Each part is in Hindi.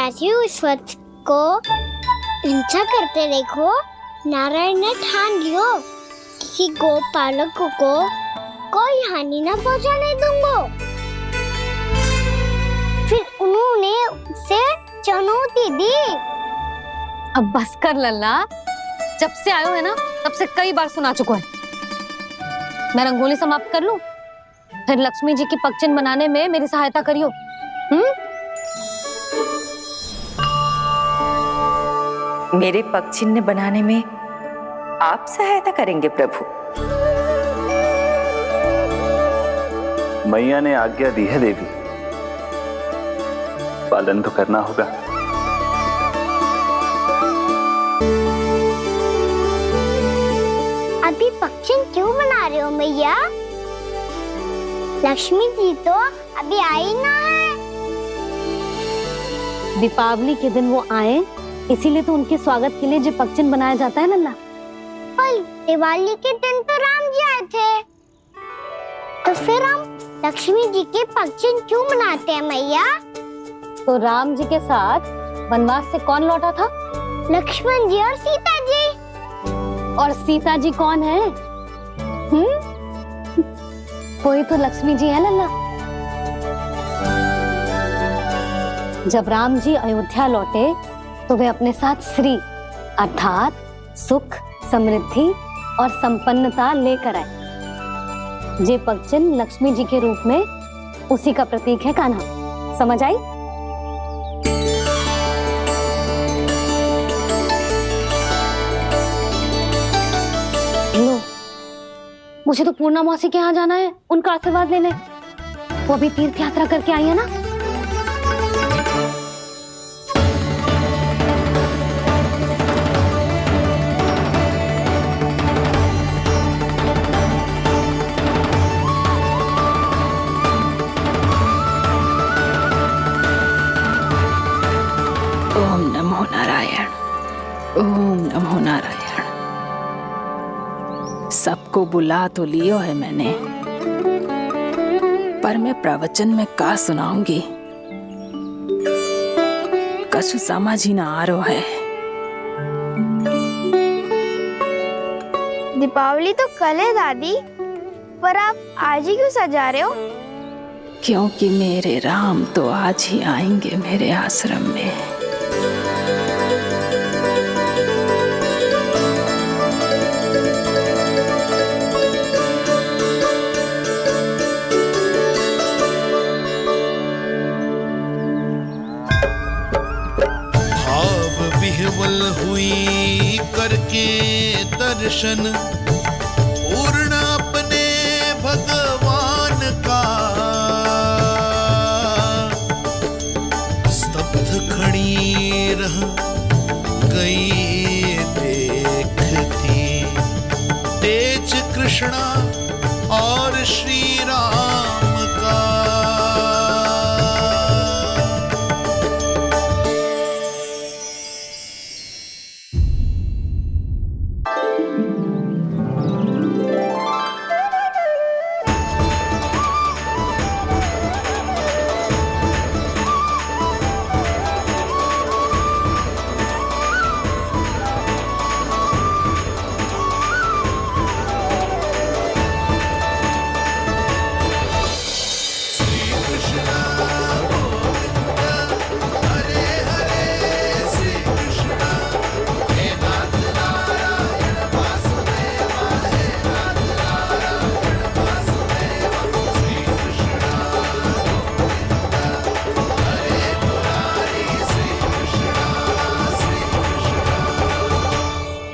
चाची उस वक्त को हिंसा करते देखो नारायण ने ठान लियो किसी गोपालक को कोई हानि न पहुंचाने दूंगा। फिर उन्होंने उसे चुनौती दी। अब बस कर लल्ला, जब से आयो है ना तब से कई बार सुना चुका है। मैं रंगोली समाप्त कर लूं, फिर लक्ष्मी जी की पगचिन बनाने में मेरी सहायता करियो। मेरे पगचिन्ह बनाने में आप सहायता करेंगे प्रभु? मैया ने आज्ञा दी है देवी, पालन तो करना होगा। अभी पगचिन क्यों बना रहे हो मैया? लक्ष्मी जी तो अभी आई ना है। दीपावली के दिन वो आए, इसीलिए तो उनके स्वागत के लिए जो पगचिन बनाया जाता है लल्ला। पर दिवाली के दिन तो राम जी आए थे, तो फिर हम लक्ष्मी जी के पगचिन क्यों बनाते हैं मैया? तो राम जी के साथ वनवास से कौन लौटा था? लक्ष्मण जी और सीता जी। और सीता जी कौन है? वही तो लक्ष्मी जी है लल्ला। जब राम जी अयोध्या लौटे तो वे अपने साथ श्री अर्थात सुख, समृद्धि और संपन्नता लेकर आए। जे पगचिन लक्ष्मी जी के रूप में उसी का प्रतीक है कान्हा। समझ आई? लो, मुझे तो पूर्णा मौसी के यहाँ जाना है, उनका आशीर्वाद लेने। वो अभी तीर्थ यात्रा करके आई है ना। ओम नमो नारायण, ओम नमो नारायण। सबको बुला तो लियो है मैंने, पर मैं प्रवचन में का सुनाऊंगी, कछु समझ ही ना आ रहा है। दीपावली तो कल है दादी, पर आप आज ही क्यों सजा रहे हो? क्योंकि मेरे राम तो आज ही आएंगे मेरे आश्रम में। विह्वल हुई करके दर्शन, पूर्ण अपने भगवान का, स्तब्ध खड़ी रह गई देखती तेज कृष्णा और श्री राम का।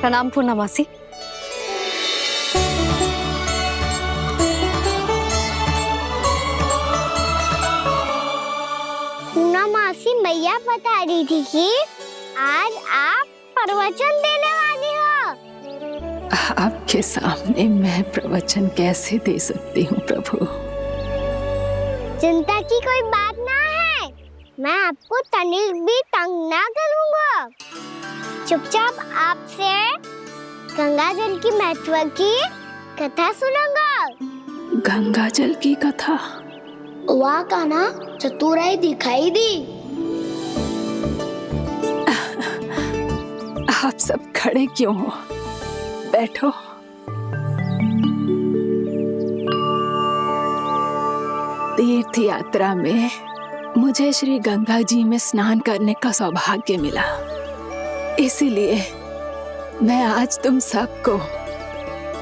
प्रणाम पूर्णा मौसी। पूर्णा मौसी मैया बता रही थी कि आज आप प्रवचन देने वाली हो। आपके सामने मैं प्रवचन कैसे दे सकती हूँ प्रभु? चिंता की कोई बात ना है, मैं आपको तनिक भी तंग ना करूँगा। चुपचाप आपसे गंगा जल की महत्व की कथा सुनूंगा। गंगा जल की कथा? वाह कान्हा, चतुराई दिखाई दी। आप सब खड़े क्यों हो? बैठो। तीर्थ यात्रा में मुझे श्री गंगा जी में स्नान करने का सौभाग्य मिला, इसीलिए मैं आज तुम सबको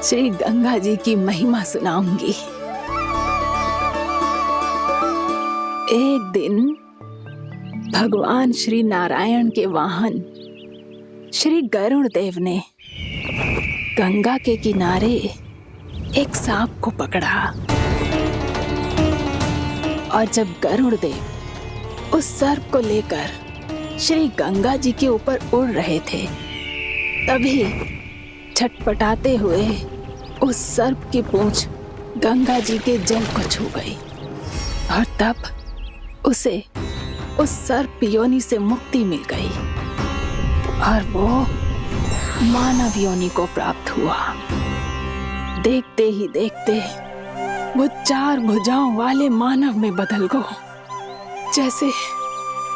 श्री गंगा जी की महिमा सुनाऊंगी। एक दिन भगवान श्री नारायण के वाहन श्री गरुड़ देव ने गंगा के किनारे एक सांप को पकड़ा, और जब गरुड़ देव उस सर्प को लेकर श्री गंगा जी के ऊपर उड़ रहे थे, तभी छटपटाते हुए उस सर्प की पूंछ गंगा जी के जल को छू गई, और तब उसे उस सर्प योनि से मुक्ति मिल गई और वो मानव योनि को प्राप्त हुआ। देखते ही देखते वो 4 भुजाओं वाले मानव में बदल गो, जैसे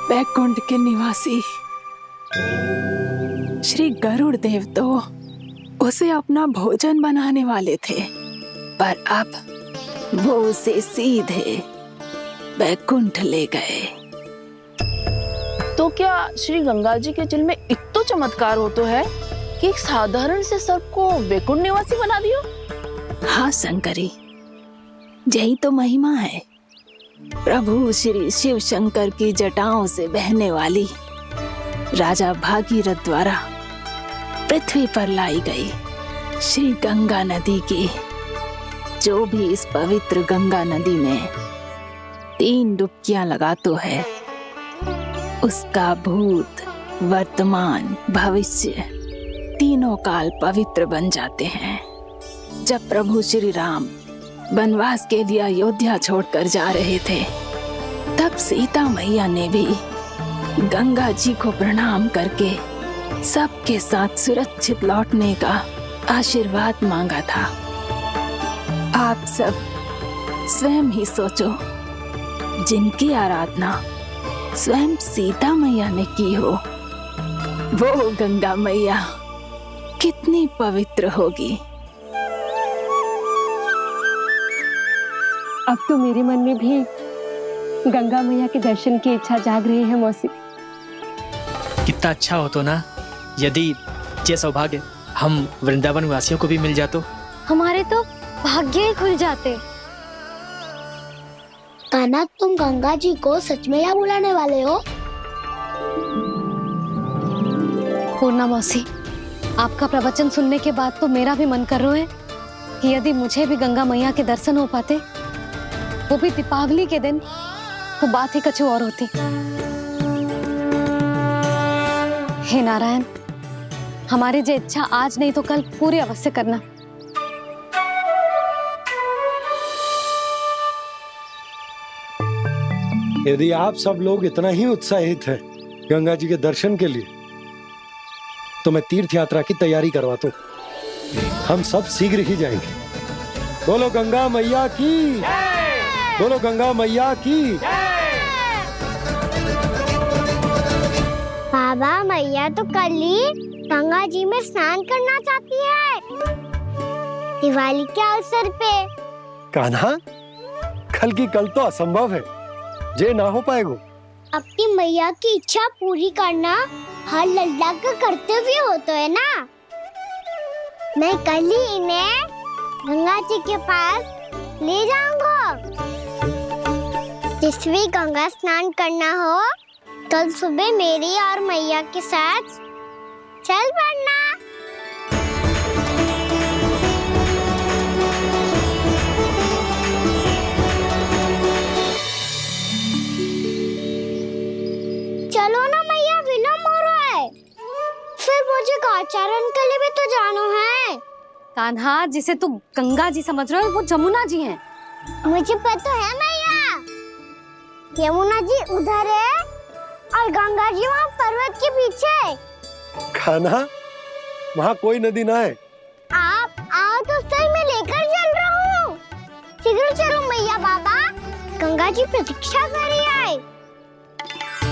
बैकुंठ के निवासी। श्री गरुड़ देव तो उसे अपना भोजन बनाने वाले थे, पर अब वो उसे सीधे बैकुंठ ले गए। तो क्या श्री गंगा जी के जल में इतना चमत्कार हो तो है कि एक साधारण से सर्प को बैकुंठ निवासी बना दियो? हाँ शंकरी, यही तो महिमा है। प्रभु श्री शिव शंकर की जटाओं से बहने वाली राजा भागीरथ द्वारा पृथ्वी पर लाई गई श्री गंगा नदी की, जो भी इस पवित्र गंगा नदी में 3 डुबकियां लगातो है, उसका भूत, वर्तमान, भविष्य तीनों काल पवित्र बन जाते हैं। जब प्रभु श्री राम वनवास के लिए अयोध्या छोड़कर जा रहे थे, तब सीता मैया ने भी गंगा जी को प्रणाम करके सबके साथ सुरक्षित लौटने का आशीर्वाद मांगा था। आप सब स्वयं ही सोचो, जिनकी आराधना स्वयं सीता मैया ने की हो, वो गंगा मैया कितनी पवित्र होगी। अब तो मेरे मन में भी गंगा मैया के दर्शन की इच्छा जाग रही है मौसी। कितना अच्छा हो तो ना यदि ये सौभाग्य हम वृंदावन वासियों को भी मिल जातो। हमारे तो भाग्य ही खुल जाते। कान्हा, तुम गंगा जी को सच में यहाँ बुलाने वाले हो? पूर्णा मौसी, आपका प्रवचन सुनने के बाद तो मेरा भी मन कर रहा है कि यदि मुझे भी गंगा मैया के दर्शन हो पाते, वो भी दीपावली के दिन, तो बात ही कुछ और होती। हे नारायण, हमारी जो इच्छा आज नहीं तो कल पूरी अवश्य करना। यदि आप सब लोग इतना ही उत्साहित हैं गंगा जी के दर्शन के लिए, तो मैं तीर्थ यात्रा की तैयारी करवाता हूँ। हम सब शीघ्र ही जाएंगे। बोलो गंगा मैया की, बोलो गंगा मैया की। बाबा, मैया तो कल ही गंगा जी में स्नान करना चाहती है, दिवाली के अवसर पे। कान्हा, कल की कल तो असंभव है, जे ना हो पाएगा। अपनी मैया की इच्छा पूरी करना हर लल्ला का कर्तव्य होता है ना। मैं कल ही इन्हें गंगा जी के पास ले जाऊंगा। जिस भी गंगा स्नान करना हो, कल सुबह मेरी और मैया के साथ चल पड़ना। चलो ना मैया, विलम्ब हो रहा है। फिर मुझे गौचारण के लिए भी तो जाना है। कान्हा, जिसे तू गंगा जी समझ रहा है, वो जमुना जी हैं। मुझे पता है मैया, यमुना जी उधर है और गंगा जी वहाँ पर्वत के पीछे। कान्हा, वहाँ कोई नदी ना है। आप आओ तो सही, मैं लेकर चल रहा हूँ। शीघ्र चलो मैया। बाबा, गंगा जी प्रतीक्षा कर रही है।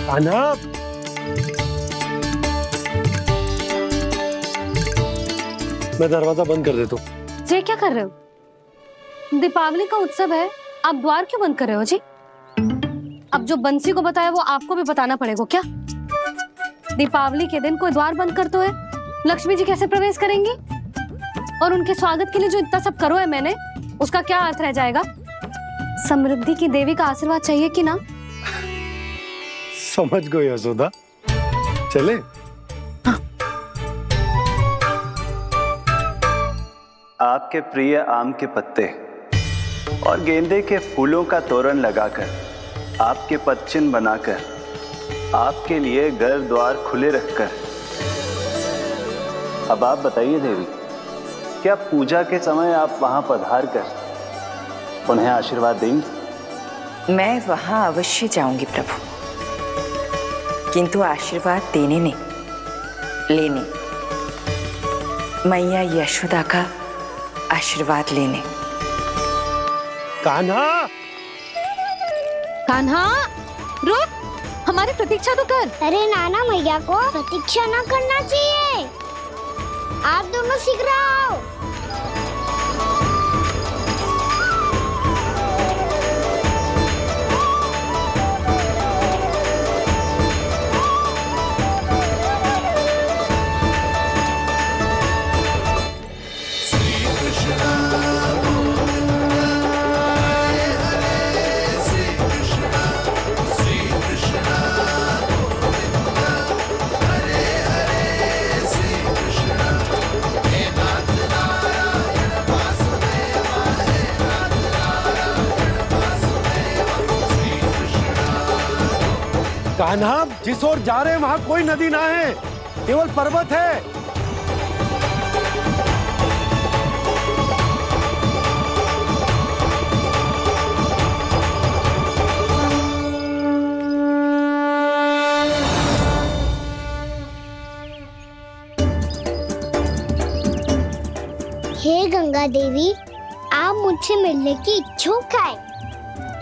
कान्हा, मैं दरवाजा बंद कर देता हूँ। ये क्या कर रहे हो? दीपावली का उत्सव है, आप द्वार क्यों बंद कर रहे हो जी? अब जो बंसी को बताया वो आपको भी बताना पड़ेगा क्या? दीपावली के दिन कोई द्वार बंद करते हुए लक्ष्मी जी कैसे प्रवेश करेंगी? और उनके स्वागत के लिए जो इतना सब करो है मैंने, उसका क्या अर्थ रह जाएगा? समृद्धि की देवी का आशीर्वाद चाहिए कि ना? समझ गए यशोदा, चले। आपके प्रिय आम के पत्ते और गेंदे के फूलों का तोरण लगाकर, आपके पदचिन्ह बनाकर, आपके लिए घर द्वार खुले रखकर, अब आप बताइए देवी, क्या पूजा के समय आप वहां पधार कर उन्हें आशीर्वाद देंगी? मैं वहां अवश्य जाऊंगी प्रभु, किंतु आशीर्वाद देने नहीं, लेने, मैया यशोदा का आशीर्वाद लेने। कान्हा, कान्हा, रुक, हमारी प्रतीक्षा तो कर। अरे नाना, मैया को प्रतीक्षा ना करना चाहिए। आप दोनों शीघ्र आओ। कान्हा, जिस ओर जा रहे हैं वहां कोई नदी ना है, केवल पर्वत है। हे गंगा देवी, आप मुझसे मिलने की इच्छुक है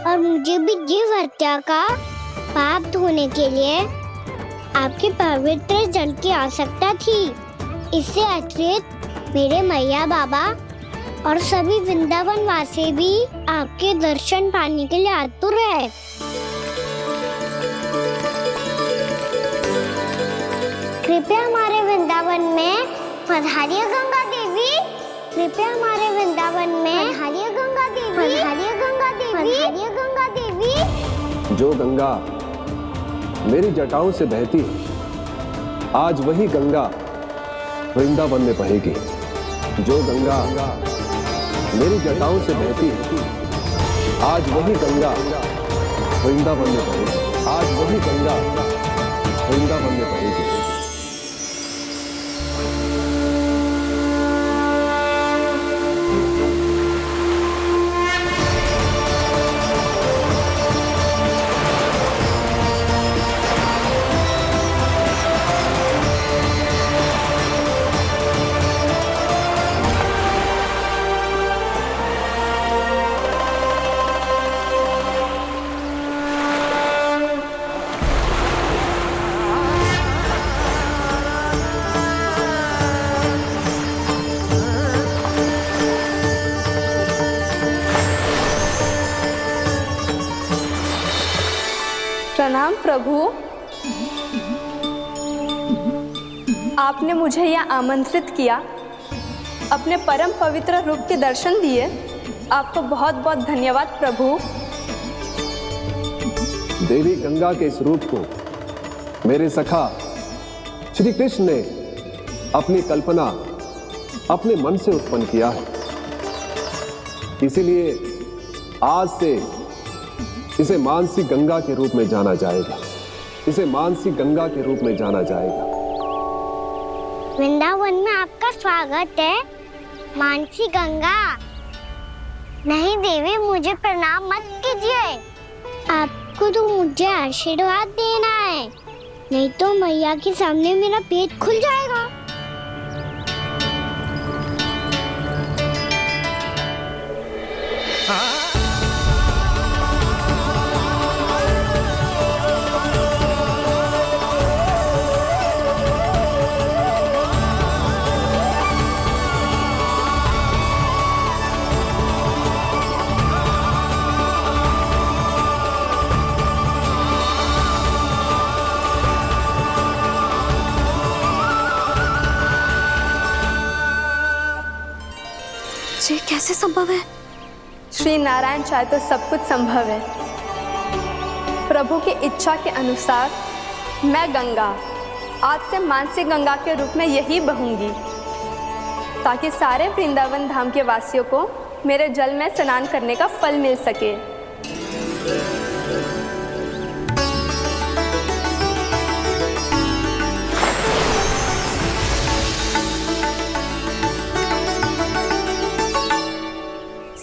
और मुझे भी जीव हत्या का पाप धोने के लिए आपके पवित्र जल की आवश्यकता थी। इससे अतिरिक्त मेरे मैया बाबा और सभी वृंदावन वासी भी आपके दर्शन पाने के लिए आतुर है। कृपया हमारे वृंदावन में पधारिए गंगा देवी। कृपया हमारे वृंदावन में पधारिए गंगा देवी। पधारिए गंगा देवी। पधारिए गंगा देवी। जो गंगा मेरी जटाओं से बहती है, आज वही गंगा वृंदावन में बहेगी। जो गंगा मेरी जटाओं से बहती है, आज वही गंगा वृंदावन में बहेगी। आज वही गंगा वृंदावन में बहेगी। प्रणाम प्रभु, आपने मुझे यहाँ आमंत्रित किया, अपने परम पवित्र रूप के दर्शन दिए। आपको बहुत बहुत धन्यवाद प्रभु। देवी गंगा के इस रूप को मेरे सखा श्री कृष्ण ने अपनी कल्पना अपने मन से उत्पन्न किया है। इसीलिए आज से इसे मानसी गंगा के रूप में जाना जाएगा। इसे मानसी गंगा के रूप में जाना जाएगा। वृंदावन में आपका स्वागत है मानसी गंगा। नहीं देवी, मुझे प्रणाम मत कीजिए। आपको तो मुझे आशीर्वाद देना है, नहीं तो मैया के सामने मेरा पेट खुल जाएगा। कैसे संभव है? श्री नारायण चाहे तो सब कुछ संभव है। प्रभु की इच्छा के अनुसार मैं गंगा आज से मानसी गंगा के रूप में यही बहूंगी, ताकि सारे वृंदावन धाम के वासियों को मेरे जल में स्नान करने का फल मिल सके।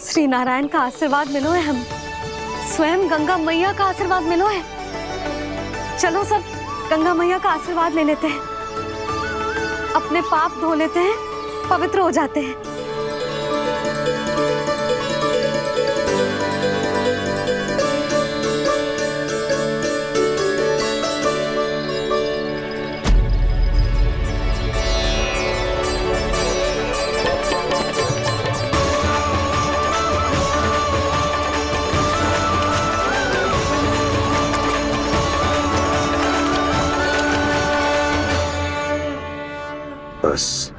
श्री नारायण का आशीर्वाद मिलो है, हम स्वयं गंगा मैया का आशीर्वाद मिलो है। चलो सब गंगा मैया का आशीर्वाद ले लेते हैं, अपने पाप धो लेते हैं, पवित्र हो जाते हैं। बस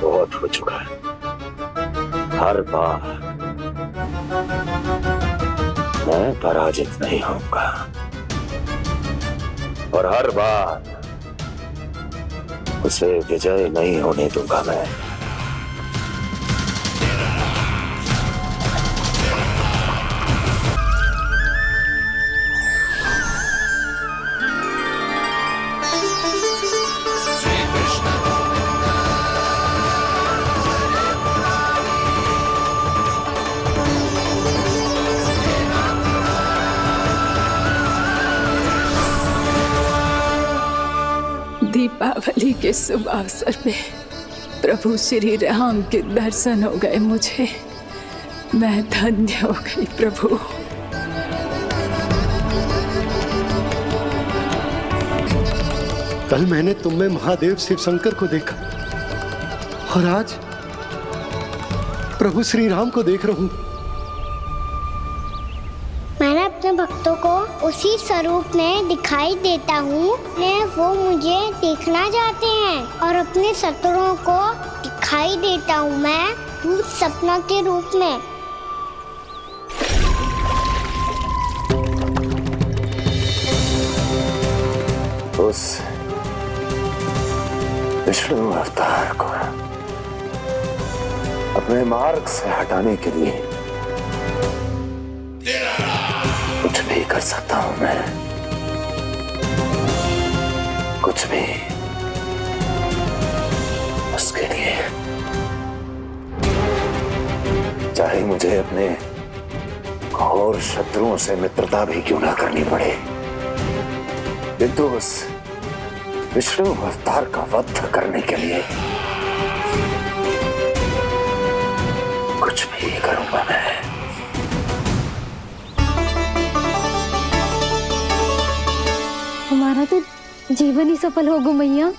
बहुत हो चुका है। हर बार मैं पराजित नहीं होऊंगा और हर बार उसे विजय नहीं होने दूंगा मैं। दीपावली के शुभ अवसर पे प्रभु श्री राम के दर्शन हो गए मुझे। मैं धन्य हो गई प्रभु। कल मैंने तुम में महादेव शिव शंकर को देखा और आज प्रभु श्री राम को देख रहा हूं। मैंने अपने भक्तों को उसी स्वरूप में दिखाई देता हूँ, वो मुझे देखना चाहते हैं और अपने शत्रुओं को दिखाई देता हूँ मैं भूत सपना के रूप में। उस विष्णु अवतार को अपने मार्ग से हटाने के लिए कुछ भी कर सकता हूं मैं, कुछ भी। उसके लिए चाहे मुझे अपने घोर शत्रुओं से मित्रता भी क्यों ना करनी पड़े, किंतु उस विष्णु अवतार का वध करने के लिए कुछ भी करूंगा मैं। हमारा तो जीवन ही सफल होगा मैया।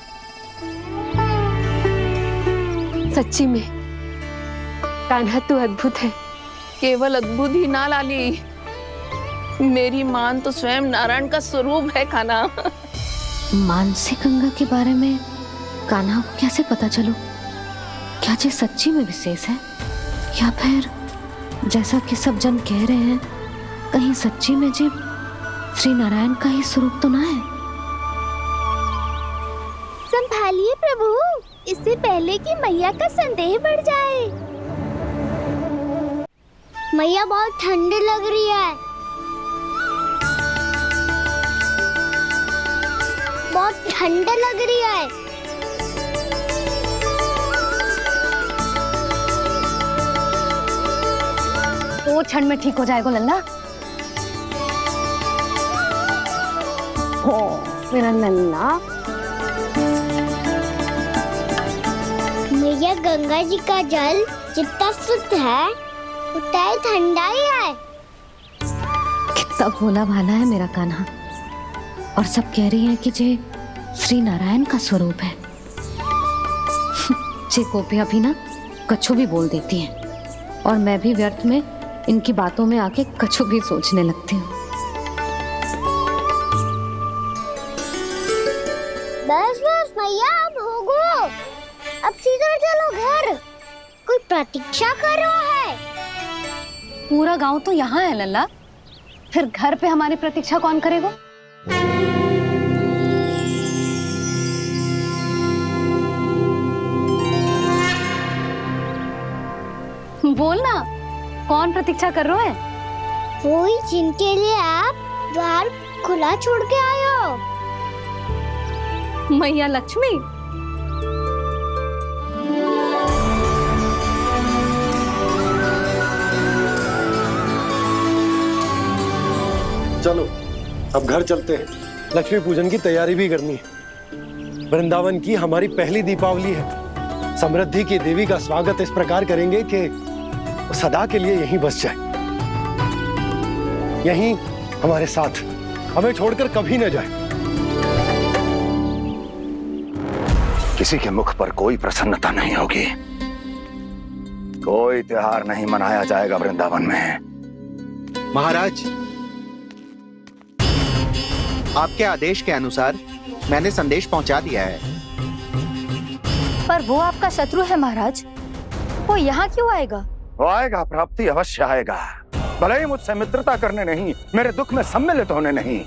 सच्ची में कान्हा तू अद्भुत है। केवल अद्भुत ही ना लाली, मेरी मान तो स्वयं नारायण का स्वरूप है कान्हा। मानसी गंगा के बारे में कान्हा को कैसे पता चलो? क्या ये सच्ची में विशेष है या फिर जैसा कि सब जन कह रहे हैं, कहीं सच्ची में जी श्री नारायण का ही स्वरूप तो ना है? संभालिए प्रभु, इससे पहले कि मैया का संदेह बढ़ जाए। मैया बहुत ठंडी लग रही है, बहुत ठंडा लग रही है। दो क्षण में ठीक हो जाएगा लल्ला। हो मेरा लल्ला। मैया गंगा जी का जल जितना शुद्ध है उतना ही ठंडा ही है। कितना भोला भाला है मेरा कान्हा। और सब कह रही हैं कि ये श्री नारायण का स्वरूप है। जे गोपियां भी ना कछु भी बोल देती हैं और मैं भी व्यर्थ में इनकी बातों में आके कछु भी सोचने लगती हूँ। बस बस मैया, अब होगो, अब सीधा चलो घर। कोई प्रतीक्षा कर रहा है। पूरा गांव तो यहाँ है लल्ला, फिर घर पे हमारी प्रतीक्षा कौन करेगा? बोल ना, कौन प्रतीक्षा कर रहा है? कोई जिनके लिए आप द्वार खुला छोड़ के आए हो। मैया लक्ष्मी। चलो अब घर चलते हैं, लक्ष्मी पूजन की तैयारी भी करनी है। वृंदावन की हमारी पहली दीपावली है। समृद्धि की देवी का स्वागत इस प्रकार करेंगे कि वो सदा के लिए यहीं बस जाए, यहीं हमारे साथ, हमें छोड़कर कभी न जाए। किसी के मुख पर कोई प्रसन्नता नहीं होगी, कोई त्योहार नहीं मनाया जाएगा वृंदावन में। महाराज, आपके आदेश के अनुसार मैंने संदेश पहुंचा दिया है। पर वो आपका शत्रु है महाराज, वो यहाँ क्यों आएगा? वो आएगा, प्राप्ति अवश्य आएगा। भले ही मुझसे मित्रता करने नहीं, मेरे दुख में सम्मिलित होने नहीं,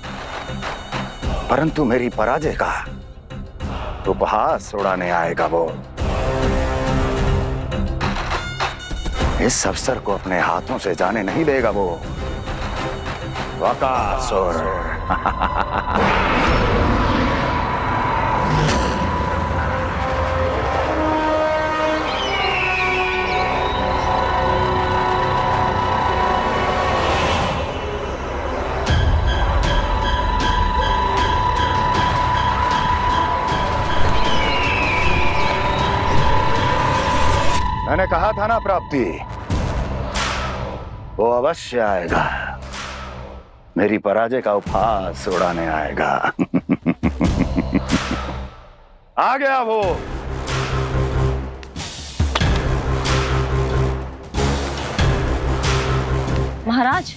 परंतु मेरी पराजय का उपहास उड़ाने आएगा वो। इस अवसर को अपने हाथों से जाने नहीं देगा वो। वकासुर। मैंने कहा था ना प्राप्ति, वो अवश्य आएगा, मेरी पराजय का उपहास उड़ाने आएगा। आ गया वो। महाराज,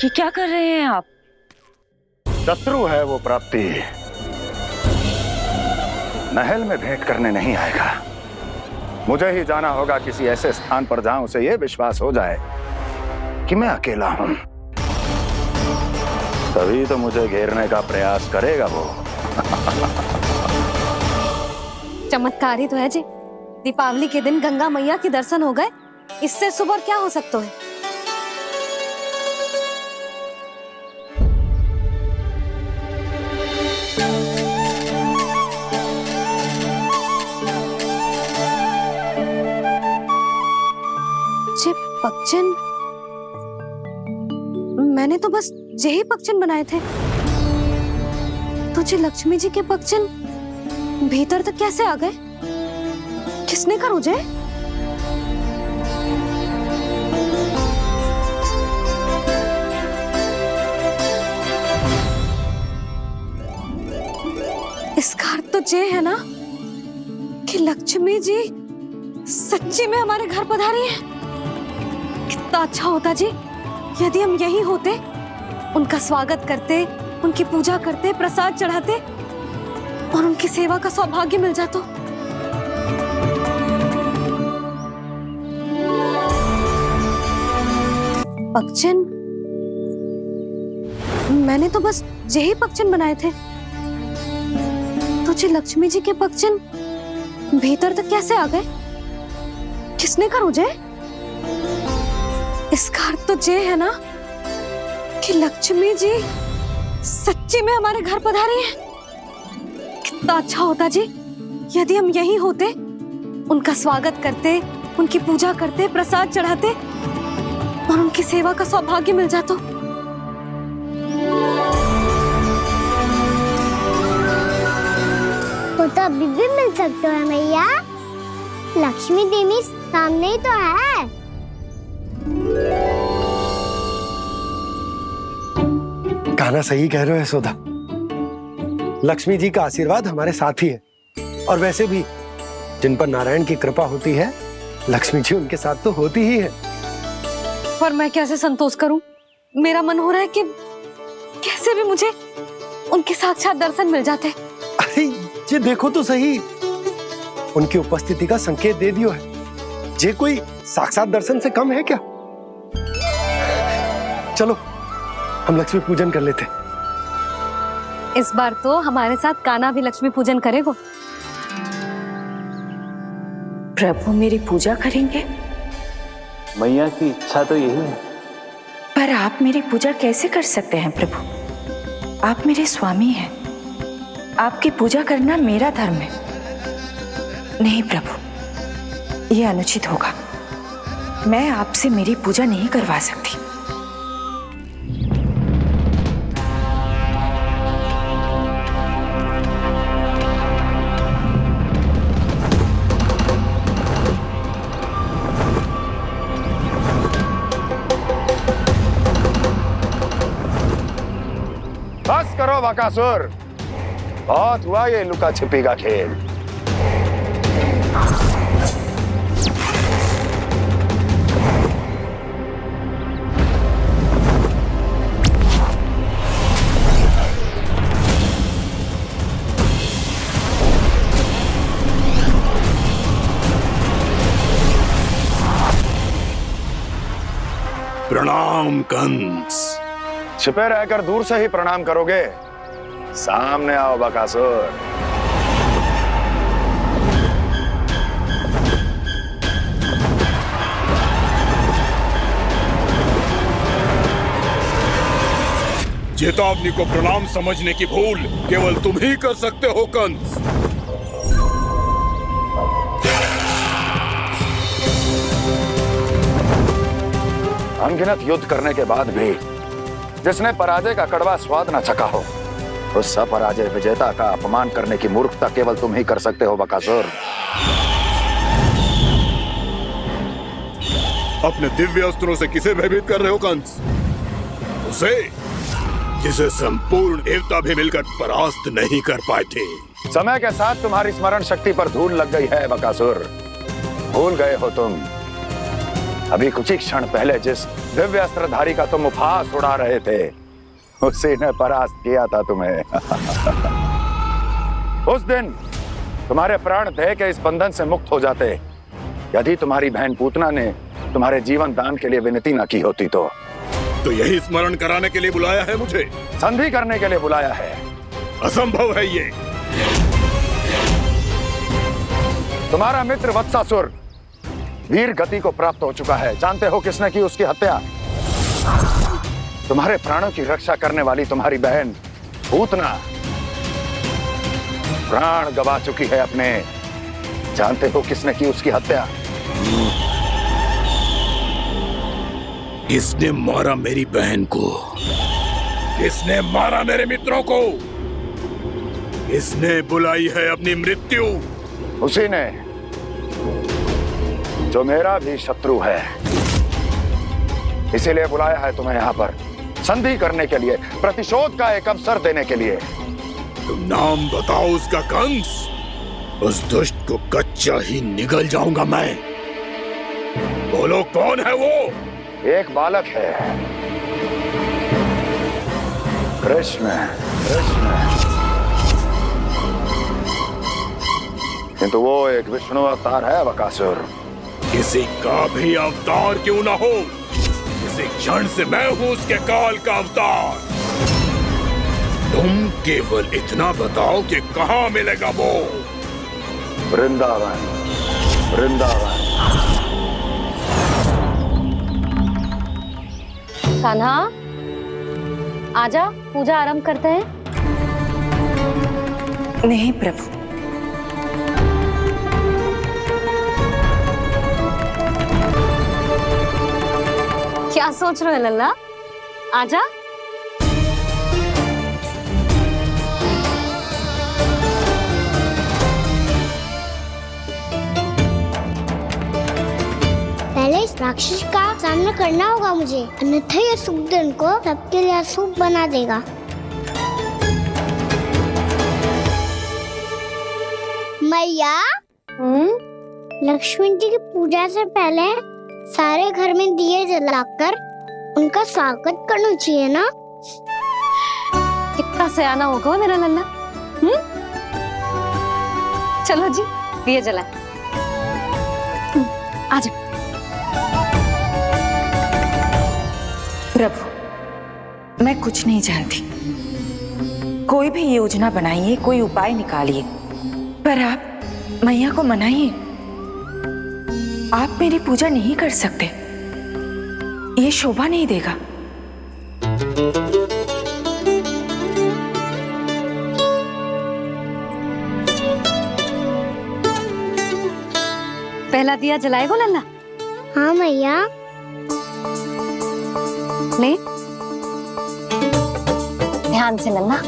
ये क्या कर रहे हैं आप? शत्रु है वो प्राप्ति, महल में भेंट करने नहीं आएगा। मुझे ही जाना होगा किसी ऐसे स्थान पर जहां उसे यह विश्वास हो जाए कि मैं अकेला हूं, तभी तो मुझे घेरने का प्रयास करेगा वो। चमत्कार ही तो है जी, दीपावली के दिन गंगा मैया के दर्शन हो गए, इससे सुपर क्या हो सकता है? पक्षन, मैंने तो बस यही पक्षन बनाए थे, तुझे लक्ष्मी जी के पक्षन भीतर तक कैसे आ गए? किसने कहा मुझे? इसका अर्थ तो ये है ना कि लक्ष्मी जी सच्ची में हमारे घर पधारी है। कितना अच्छा होता जी यदि हम यही होते, उनका स्वागत करते, उनकी पूजा करते, प्रसाद चढ़ाते और उनकी सेवा का सौभाग्य मिल जाता। पक्षन, मैंने तो बस यही पक्षन बनाए थे, तुझे लक्ष्मी जी के पक्षन भीतर तक कैसे आ गए? किसने कहा मुझे? इसका अर्थ तो ये है ना कि लक्ष्मी जी सच्ची में हमारे घर पधारी है। कितना अच्छा होता जी यदि हम यही होते, उनका स्वागत करते, उनकी पूजा करते, प्रसाद चढ़ाते और उनकी सेवा का सौभाग्य मिल जाता। तो अभी भी मिल सकते हैं मैया, लक्ष्मी देवी सामने ही तो है। गाना सही कह रहे हो यशोदा, लक्ष्मी जी का आशीर्वाद हमारे साथ ही है, और वैसे भी जिन पर नारायण की कृपा होती है, लक्ष्मी जी उनके साथ तो होती ही है। पर मैं कैसे संतोष करूं? मेरा मन हो रहा है कि कैसे भी मुझे उनके साक्षात दर्शन मिल जाते। अरे ये देखो तो सही, उनकी उपस्थिति का संकेत दे दियो है। जे कोई साक्षात दर्शन से कम है क्या? चलो हम लक्ष्मी पूजन कर लेते। इस बार तो हमारे साथ कान्हा भी लक्ष्मी पूजन करेगा। प्रभु मेरी पूजा करेंगे? मैया की इच्छा तो यही है। पर आप मेरी पूजा कैसे कर सकते हैं प्रभु? आप मेरे स्वामी हैं। आपकी पूजा करना मेरा धर्म है। नहीं प्रभु, यह अनुचित होगा। मैं आपसे मेरी पूजा नहीं करवा सकती। बस करो बकासुर, बहुत हुआ ये लुका छिपी का खेल। प्रणाम कंस। छिपे रहकर दूर से ही प्रणाम करोगे? सामने आओ बकासुर। चेतावनी को प्रणाम समझने की भूल केवल तुम ही कर सकते हो कंस। अनगिनत युद्ध करने के बाद भी जिसने पराजय का कड़वा स्वाद न चखा हो, उस अपराजय विजेता का अपमान करने की मूर्खता केवल तुम ही कर सकते हो बकासुर। अपने दिव्य अस्त्रों से किसे भयभीत कर रहे हो कंस? उसे जिसे संपूर्ण देवता भी मिलकर परास्त नहीं कर पाए थे। समय के साथ तुम्हारी स्मरण शक्ति पर धूल लग गई है बकासुर। भूल गए हो तुम अभी कुछ ही क्षण पहले जिस दिव्य अस्त्रधारी का तुम उपहास उड़ा रहे थे, उसी ने परास्त किया था तुम्हें। उस दिन तुम्हारे प्राण देह के इस बंधन से मुक्त हो जाते यदि तुम्हारी बहन पूतना ने तुम्हारे जीवन दान के लिए विनती न की होती तो यही स्मरण कराने के लिए बुलाया है मुझे? संधि करने के लिए बुलाया है। असंभव है ये। तुम्हारा मित्र वत्सासुर वीर गति को प्राप्त हो चुका है। जानते हो किसने की उसकी हत्या? तुम्हारे प्राणों की रक्षा करने वाली तुम्हारी बहन पूतना प्राण गवा चुकी है अपने। जानते हो किसने की उसकी हत्या? किसने मारा मेरी बहन को? किसने मारा मेरे मित्रों को? किसने बुलाई है अपनी मृत्यु? उसी ने जो मेरा भी शत्रु है। इसीलिए बुलाया है तुम्हें यहाँ पर संधि करने के लिए, प्रतिशोध का एक अवसर देने के लिए। तुम नाम बताओ उसका कंस। उस दुष्ट को कच्चा ही निगल जाऊंगा मैं। बोलो कौन है वो? एक बालक है, कृष्ण। किंतु वो एक विष्णु अवतार है बकासुर। किसी का भी अवतार क्यों ना हो, इसी क्षण से मैं हूं उसके काल का अवतार। तुम केवल इतना बताओ कि कहां मिलेगा वो? वृंदावन। वृंदावन। कान्हा, आजा, पूजा आरंभ करते हैं। नहीं प्रभु, क्या सोच रहे हो लल्ला? आजा। पहले इस राक्षस का सामना करना होगा मुझे, अन्यथा ये शुभ दिन को सबके लिए अशुभ बना देगा। मैया, लक्ष्मण जी की पूजा से पहले सारे घर में दिए जलाकर उनका स्वागत करना चाहिए ना? कितना सयाना होगा मेरा लल्ला। चलो जी, दिए जलाए। आ जाओ। प्रभु, मैं कुछ नहीं जानती। कोई भी योजना बनाइए, कोई उपाय निकालिए, पर आप मैया को मनाइए। आप मेरी पूजा नहीं कर सकते, ये शोभा नहीं देगा। पहला दिया जलाएगो लल्ला? हाँ मैया। ले, ध्यान से लल्ला।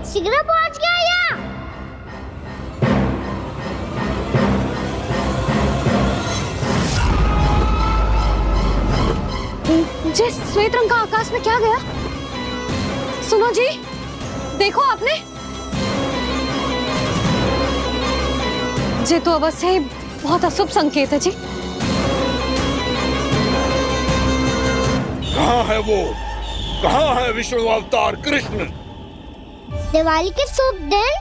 शीघ्र पहुंच गया यहाँ। जे श्वेत रंग का आकाश में क्या गया? सुनो जी, देखो आपने, जे तो अवश्य ही बहुत अशुभ संकेत है जी। कहाँ है वो? कहाँ है विष्णु अवतार कृष्ण? दिवाली के शुभ दिन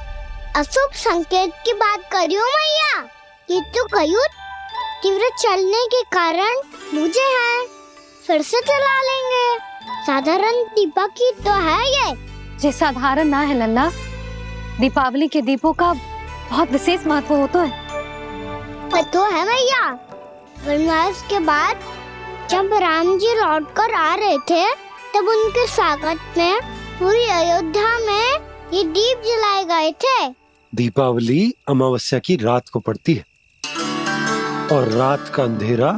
अशुभ संकेत की बात करियो मैया। ये तो कयूत तीव्र चलने के कारण मुझे है, फिर से चला लेंगे। साधारण दीपक ही तो है ये साधारण ना है लल्ला, दीपावली के दीपों का बहुत विशेष महत्व होता है। तो है मैया, वनवास के बाद जब राम जी लौटकर आ रहे थे तब उनके स्वागत में पूरी अयोध्या में ये दीप जलाए गए थे। दीपावली अमावस्या की रात को पड़ती है और रात का अंधेरा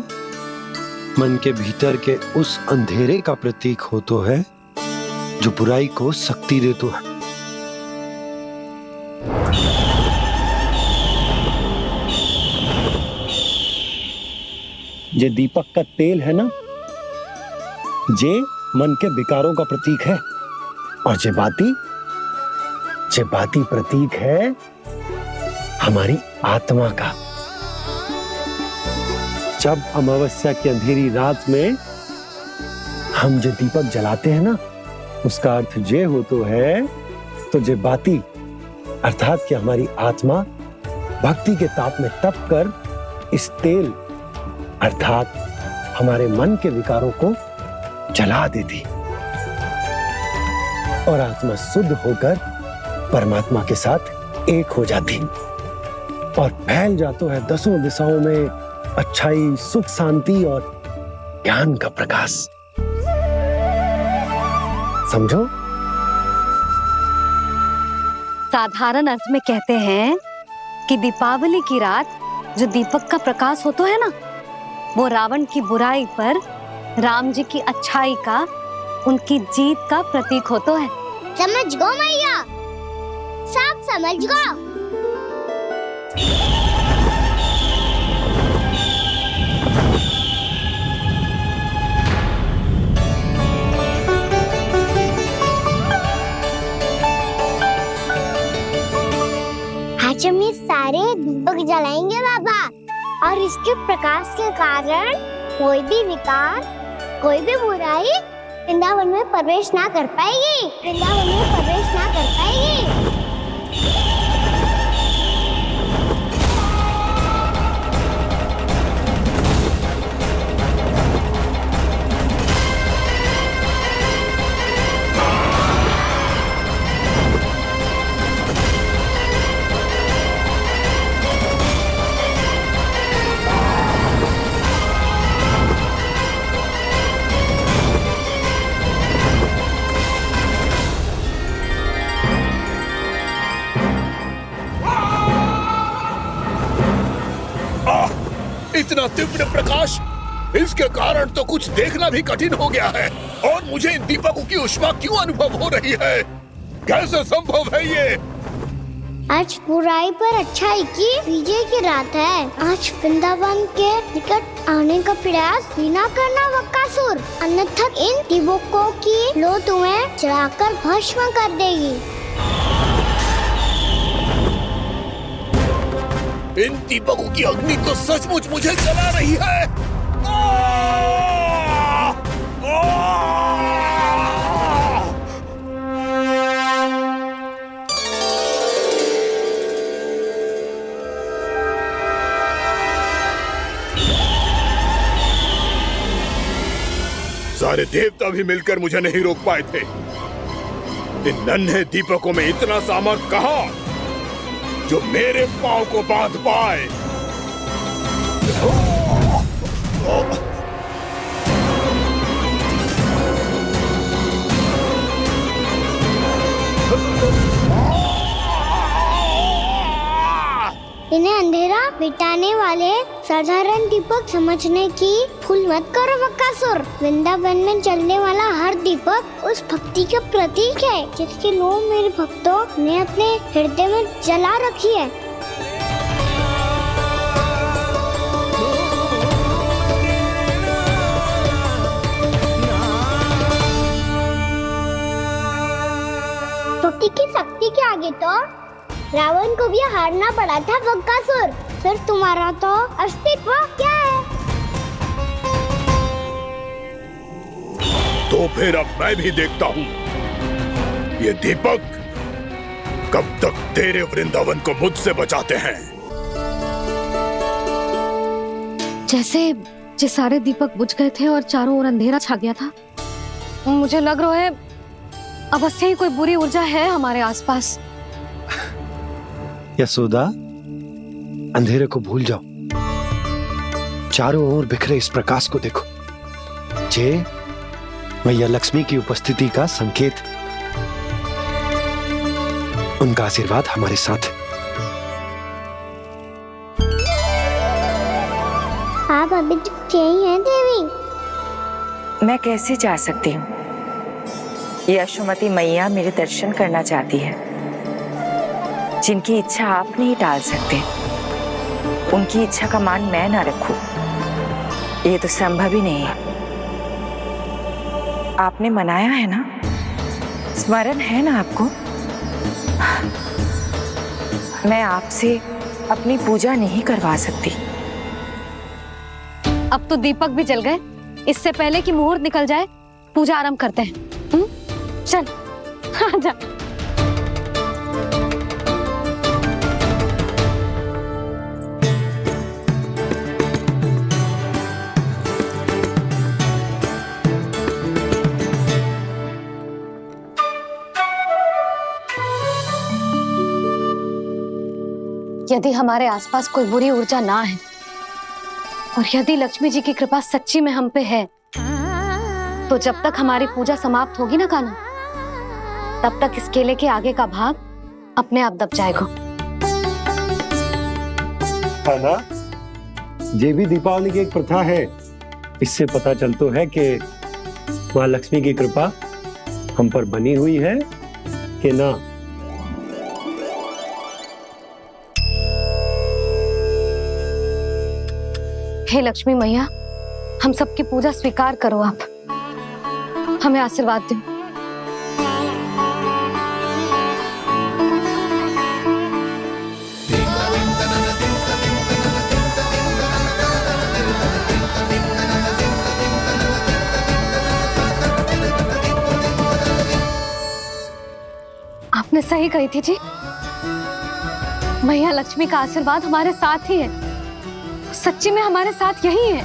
मन के भीतर के उस अंधेरे का प्रतीक होता है जो बुराई को शक्ति देता है। ये दीपक का तेल है ना, जे मन के विकारों का प्रतीक है, और जे बाती प्रतीक है हमारी आत्मा का। जब अमावस्या की अंधेरी रात में हम जो दीपक जलाते हैं ना, उसका अर्थ जे हो तो है, तो जे बाती अर्थात कि हमारी आत्मा भक्ति के ताप में तप कर इस तेल अर्थात हमारे मन के विकारों को जला देती और आत्मा शुद्ध होकर परमात्मा के साथ एक हो जाती और फैल जाता है दसों दिशाओं में अच्छाई, सुख, शांति और ज्ञान का प्रकाश। समझो? साधारण अर्थ में कहते हैं कि दीपावली की रात जो दीपक का प्रकाश होता है ना, वो रावण की बुराई पर राम जी की अच्छाई का, उनकी जीत का प्रतीक होता है। समझ गो मैया, सब समझ गो। आज हम ये सारे दीपक जलाएंगे बाबा, और इसके प्रकाश के कारण कोई भी विकार, कोई भी बुराई वृंदावन में प्रवेश ना कर पाएगी, वृंदावन में प्रवेश ना कर पाएगी। इतना तीव्र प्रकाश, इसके कारण तो कुछ देखना भी कठिन हो गया है। और मुझे इन दीपकों की उष्मा क्यों अनुभव हो रही है? कैसे संभव है ये? आज बुराई पर अच्छाई की विजय की रात है। आज वृंदावन के निकट आने का प्रयास भी ना करना बकासुर, अन्यथा इन दीपकों की लो तुम्हें जलाकर भस्म कर देगी। इन दीपकों की अग्नि तो सचमुच मुझे जला रही है। सारे देवता भी मिलकर मुझे नहीं रोक पाए थे। इन नन्हे दीपकों में इतना सामर्थ कहां जो मेरे पांव को बांध पाए। इन्हें अंधेरा मिटाने वाले साधारण दीपक समझने की भूल मत करो बकासुर। वृंदावन में जलने वाला हर दीपक उस भक्ति का प्रतीक है जिसकी लो मेरे भक्तों ने अपने हृदय में जला रखी है। भक्ति की शक्ति के आगे तो रावण को भी हारना पड़ा था बकासुर। फिर तुम्हारा तो अस्तित्व क्या है? तो फिर अब मैं भी देखता हूँ ये दीपक कब तक तेरे वृंदावन को मुझसे बचाते हैं। जैसे ये सारे दीपक बुझ गए थे और चारों ओर अंधेरा छा गया था, मुझे लग रहा है अवश्य ही कोई बुरी ऊर्जा है हमारे आसपास। यशोदा, अंधेरे को भूल जाओ, चारों ओर बिखरे इस प्रकाश को देखो। जे मैया लक्ष्मी की उपस्थिति का संकेत, उनका आशीर्वाद हमारे साथ है। आप अभी तक यही हैं देवी? मैं कैसे जा सकती हूँ? यशोमती मैया मेरे दर्शन करना चाहती है। जिनकी इच्छा आप नहीं टाल सकते, उनकी इच्छा का मान मैं ना रखूं, ये तो संभव ही नहीं है। आपने मनाया है ना, स्मरण है ना आपको? मैं आपसे अपनी पूजा नहीं करवा सकती। अब तो दीपक भी जल गए, इससे पहले कि मुहूर्त निकल जाए पूजा आरंभ करते हैं। चल आजा। यदि हमारे आसपास कोई बुरी ऊर्जा ना है और यदि लक्ष्मी जी की कृपा सच्ची में हम पे है, तो जब तक हमारी पूजा समाप्त होगी ना कान्हा, तब तक इस केले के आगे का भाग अपने आप दब जाएगा। है ना? ये भी दीपावली की एक प्रथा है। इससे पता चलता है कि माँ लक्ष्मी की कृपा हम पर बनी हुई है कि ना। हे लक्ष्मी मैया, हम सबकी पूजा स्वीकार करो, आप हमें आशीर्वाद दो। आपने सही कही थी जी, मैया लक्ष्मी का आशीर्वाद हमारे साथ ही है। सच्ची में हमारे साथ यही है।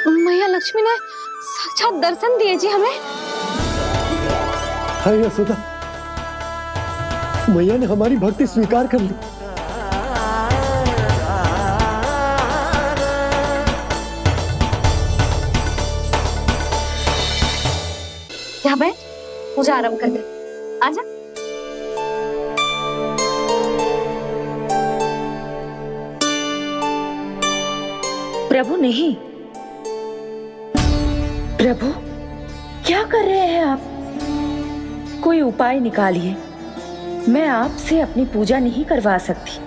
मैया लक्ष्मी ने साक्षात दर्शन दिए जी हमें। हाय यशोदा, मैया ने हमारी भक्ति स्वीकार कर ली। पूजा आरंभ कर दे। आजा। प्रभु नहीं, प्रभु क्या कर रहे हैं आप? कोई उपाय निकालिए, मैं आपसे अपनी पूजा नहीं करवा सकती।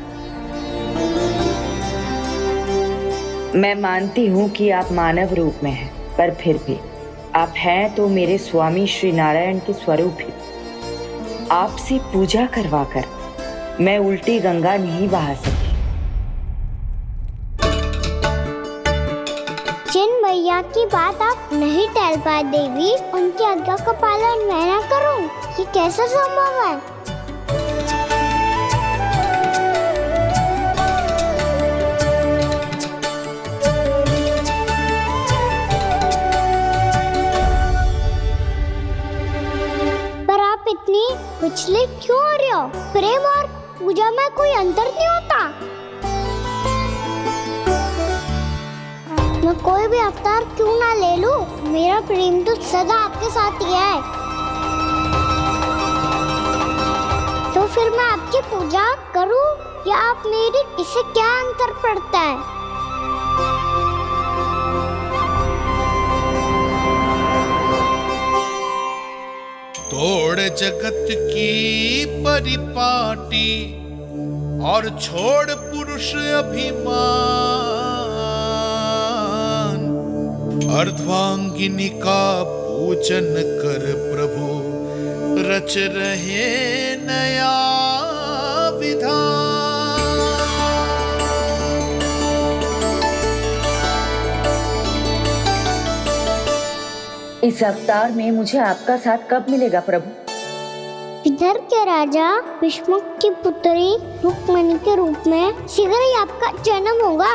मैं मानती हूँ कि आप मानव रूप में हैं, पर फिर भी आप हैं तो मेरे स्वामी श्री नारायण के स्वरूप ही। आपसे पूजा करवाकर मैं उल्टी गंगा नहीं बहा सकी। जिन भैया की बात आप नहीं टाल पाए देवी, उनकी आज्ञा का पालन मैं ना करूं, ये कैसे संभव है? पर आप इतनी विचलित क्यों हो रहे हो? प्रेम और पूजा में कोई अंतर नहीं होता। मैं कोई भी अवतार क्यों ना ले लूं, मेरा प्रेम तो सदा आपके साथ ही है। तो फिर मैं आपकी पूजा करूं या आप मेरी, इससे क्या अंतर पड़ता है? तोड़ जगत की परिपाटी और छोड़ पुरुष अभिमान, अर्धांगिनी का पूजन कर प्रभु, रच रहे नया विधान। इस अवतार में मुझे आपका साथ कब मिलेगा प्रभु? विदर्भ के राजा भीष्मक की पुत्री रुक्मणी के रूप में शीघ्र ही आपका जन्म होगा।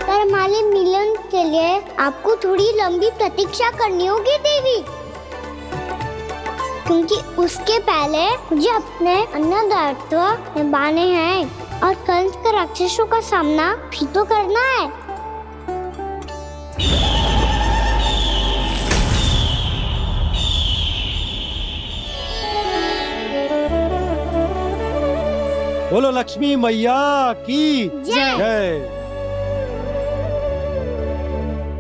पर हमारे मिलन के लिए आपको थोड़ी लंबी प्रतीक्षा करनी होगी देवी, क्योंकि उसके पहले मुझे अपने अन्य दायित्व निभाने हैं और कंस के राक्षसों का सामना भी तो करना है। बोलो लक्ष्मी मैया की जय।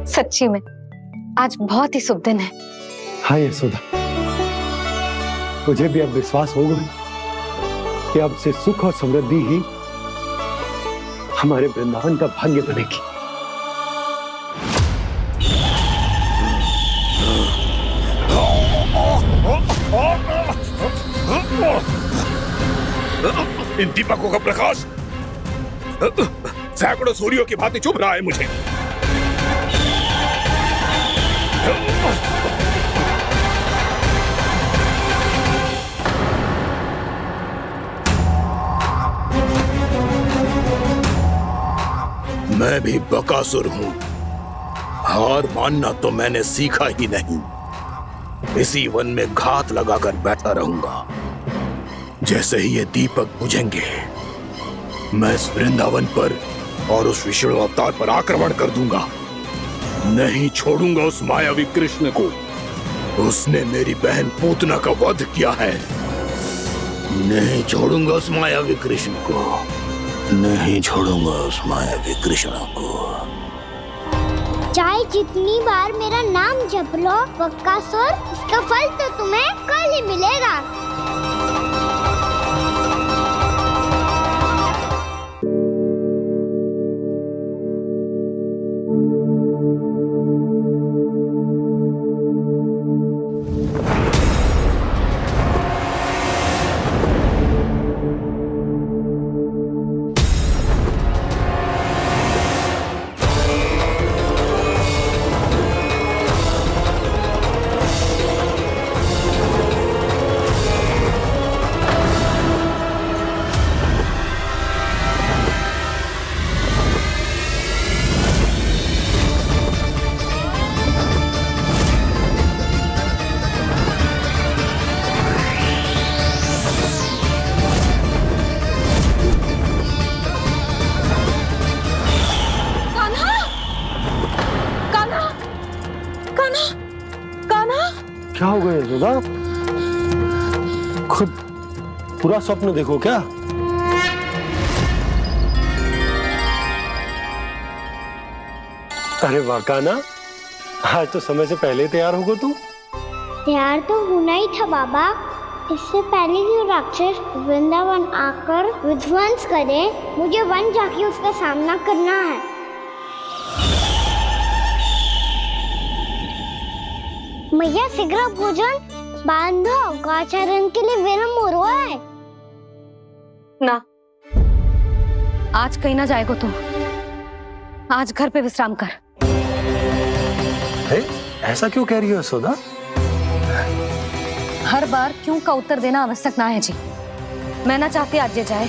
सच्ची में आज बहुत ही शुभ दिन है। हाँ यशोदा, मुझे भी अब विश्वास हो गया कि अब से सुख और समृद्धि ही हमारे वृंदावन का भाग्य बनेगी। इन दीपकों का प्रकाश सैकड़ों सूर्यों की भांति चुभ रहा है मुझे। मैं भी बकासुर हूं, हार मानना तो मैंने सीखा ही नहीं। इसी वन में घात लगाकर बैठा रहूंगा। जैसे ही ये दीपक बुझेंगे, मैं इस वृंदावन पर और उस विष्णु अवतार पर आक्रमण कर दूंगा। नहीं छोड़ूंगा उस मायावी कृष्ण को। उसने मेरी बहन पूतना का वध किया है। नहीं छोड़ूंगा उस मायावी कृष्ण को। नहीं छोड़ूंगा उस मायावी कृष्ण को। चाहे जितनी बार मेरा नाम जप लो बकासुर, इसका फल तो तुम्हें कल ही मिलेगा। क्या हो गया यशोदा? खुद पूरा स्वप्न देखो क्या? अरे वाकाना, आज तो समय से पहले तैयार होगा तू। तैयार तो होना ही था बाबा। इससे पहले कि राक्षस वृंदावन आकर विध्वंस करे, मुझे वन जाके उसका सामना करना है। मैया शीघ्र भोजन बांधो, गौचरण के लिए विलंब हो रहा है। ना, आज कहीं ना जाएगा तुम। आज घर पे विश्राम कर। ऐसा क्यों कह रही हो यशोदा? हर बार क्यों का उत्तर देना आवश्यक ना है जी। मैं ना चाहती आज ये जाए,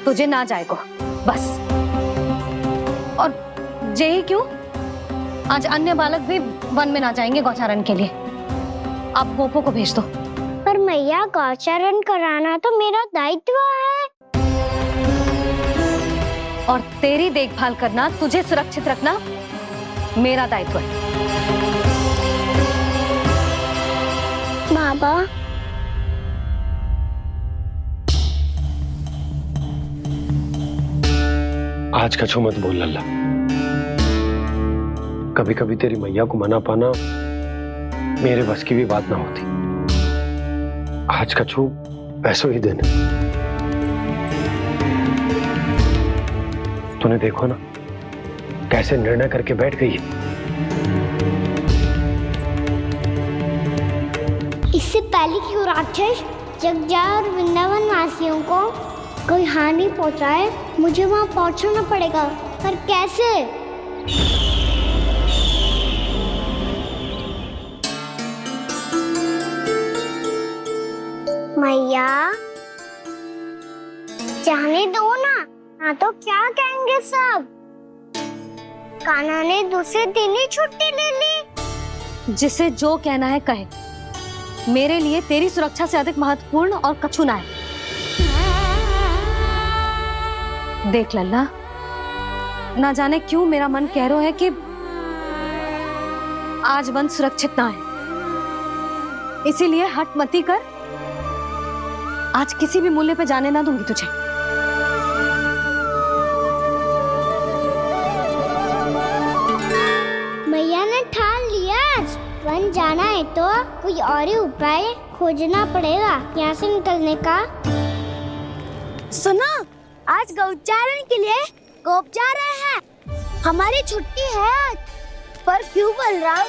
तुझे ना जाएगा बस। और यही क्यों, आज अन्य बालक भी वन में ना जाएंगे गौचारण के लिए। आप गोपो को भेज दो। पर मैया गौचरण कराना तो मेरा दायित्व है। और तेरी देखभाल करना, तुझे सुरक्षित रखना मेरा दायित्व है। बाबा, आज कछु मत बोल लल्ला। कभी कभी तेरी मैया को मना पाना मेरे बस की भी बात ना होती। आज कछु पैसों ही देने। तूने देखो ना कैसे निर्णय करके बैठ गई है। इससे पहले कि वो राक्षस जगजा और वृंदावन वासियों को कोई हानि पहुंचाए, मुझे वहां पहुंचना पड़ेगा। पर कैसे? मैया, जाने दो ना तो क्या कहेंगे सब। कान्हा ने दूसरे दिन ही छुट्टी ले ली। जिसे जो कहना है कहे। मेरे लिए तेरी सुरक्षा से अधिक महत्वपूर्ण और कछु ना है। देख लल्ला, ना जाने क्यों मेरा मन कह रहा है कि आज वन सुरक्षित ना है। इसीलिए हट मती कर। आज किसी भी मूल्य पे जाने ना दूंगी तुझे। मैया ने ठान लिया, वन जाना है तो कोई और ही उपाय खोजना पड़ेगा यहाँ से निकलने का। सुनो, आज गौचारण के लिए गोप जा रहे हैं। हमारी छुट्टी है आज। पर क्यों बलराम?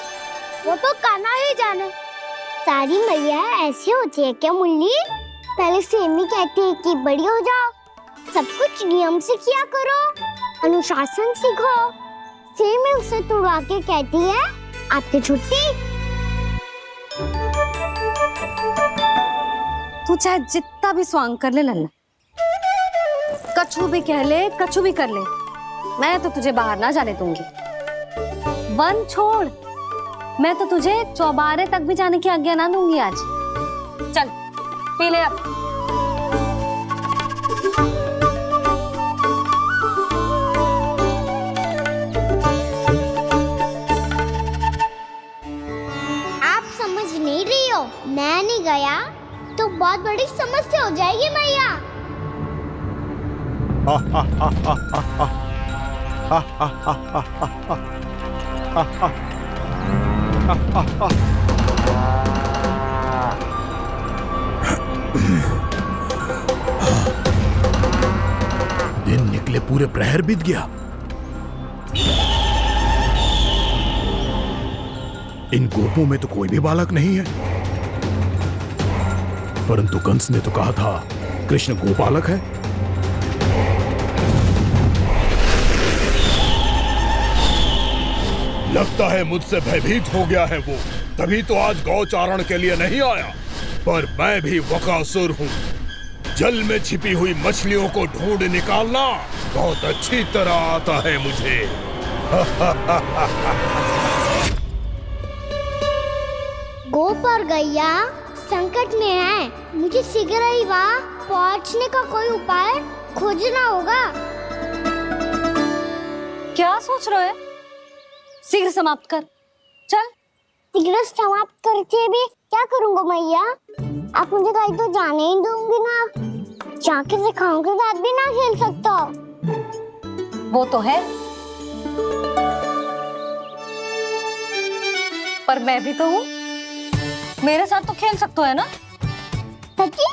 वो तो कान्हा ही जाने। सारी मैया ऐसी होती है क्या मुन्नी? पहले सेमी कहती है कि बड़ी हो जाओ, सब कुछ नियम से किया करो, अनुशासन सीखो। सेमी उसे तुड़वा के कहती है आपकी छुट्टी। तू चाहे जितना भी स्वांग कर ले लल्ला, कछु भी कह ले, कछु भी कर ले, मैं तो तुझे बाहर ना जाने दूंगी। वन छोड़, मैं तो तुझे चौबारे तक भी जाने की आज्ञा ना दूंगी आज। चल पी ले अब। आप समझ नहीं रही हो, मैं नहीं गया तो बहुत बड़ी समस्या हो जाएगी मैया। दिन निकले पूरे प्रहर बीत गया। इन गोपों में तो कोई भी बालक नहीं है, परंतु कंस ने तो कहा था कृष्ण गोपालक है। लगता है मुझसे भयभीत हो गया है वो, तभी तो आज गौचारण के लिए नहीं आया। पर मैं भी वकासुर हूँ। जल में छिपी हुई मछलियों को ढूंढ निकालना बहुत अच्छी तरह आता है मुझे। गोप और गैया संकट में है, मुझे शीघ्र ही वहाँ पहुँचने का कोई उपाय खोजना होगा। क्या सोच रहे हो? शीघ्र समाप्त कर। चल सिगरेट समाप्त करके भी क्या करूंगा मैया? आप मुझे कहीं तो जाने ही दूंगी ना। जाके सिखाओं के साथ भी ना खेल सकता। वो तो है, पर मैं भी तो हूँ, मेरे साथ तो खेल सकते हो है ना? सच्ची?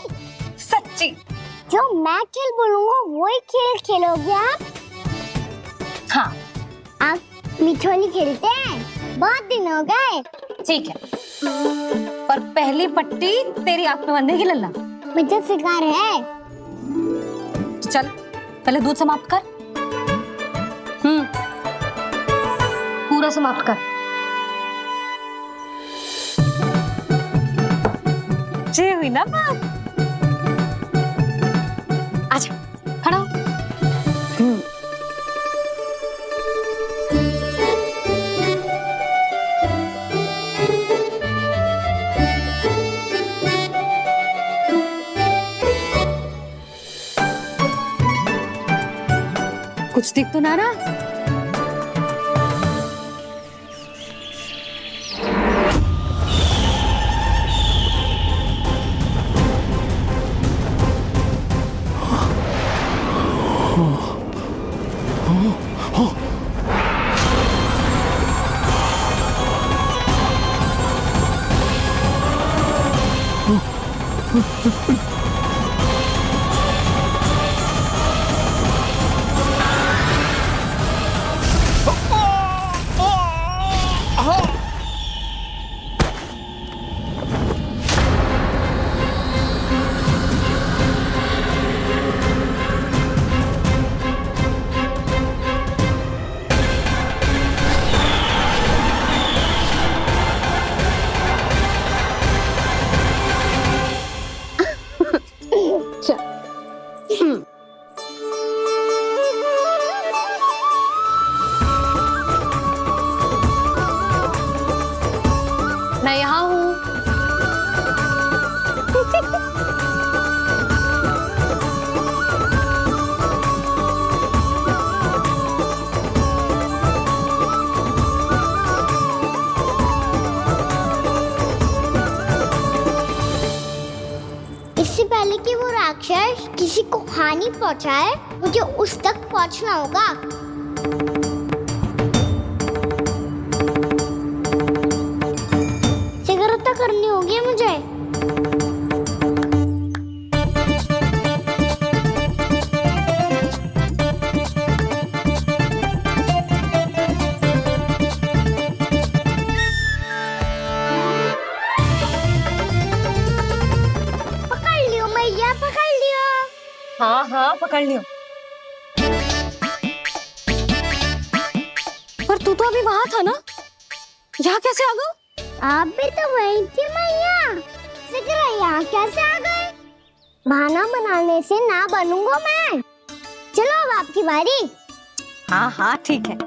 सच्ची। जो मैं खेल बोलूंगा वही खेल खेलोगे आप? हाँ। आप मिठोली खेलते हैं? बहुत दिन हो गए। ठीक है, पर पहली पट्टी तेरी आंख में बंधेगी लल्ला। मुझे शिकार है। चल पहले दूध समाप्त कर। पूरा समाप्त कर। जे हुई ना बात। आजा खड़ा हो। कुछ दिख तो ना रहा। मैं यहाँ हूँ। इससे पहले कि वो राक्षस किसी को हानि पहुंचाए, मुझे उस तक पहुंचना होगा। सिगरेट करनी होगी मुझे। पकड़ लियो मैया, पकड़ लियो। हाँ हाँ पकड़ लियो। पर तू तो अभी वहां था ना, यहाँ कैसे आ गया? आप भी तो वही थी मैया। सिगरेट यहाँ कैसे आ गए? बहाना बनाने से ना बनूंगा मैं। चलो अब आपकी बारी। हाँ हाँ ठीक है।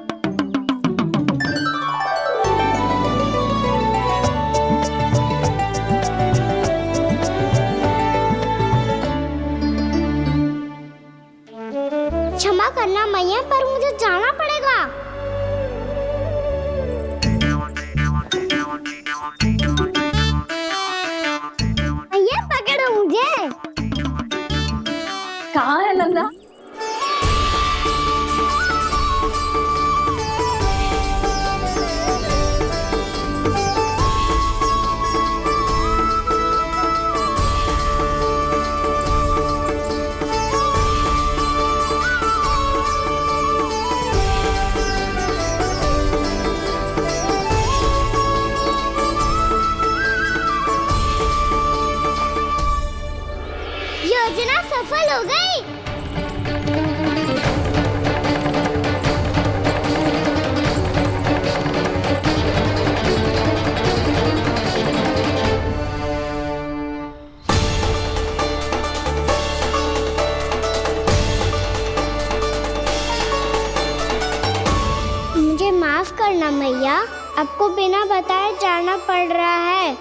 क्षमा करना मैया, पर मुझे जाना पड़ेगा। मैया पकड़ो मुझे। कहाँ है लल्ला? योजना सफल हो गई। मुझे माफ करना मैया, आपको बिना बताए जाना पड़ रहा है।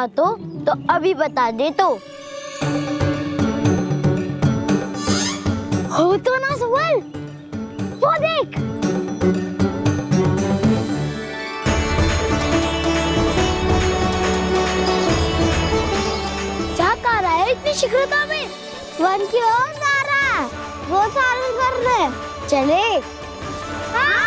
बात हो तो अभी बता दे तो। हो तो ना सवाल, वो देख। क्या कर रहा है इतनी शीघ्रता में? वन की ओर जा रहा है, वो सारे कर रहे। चले। हाँ।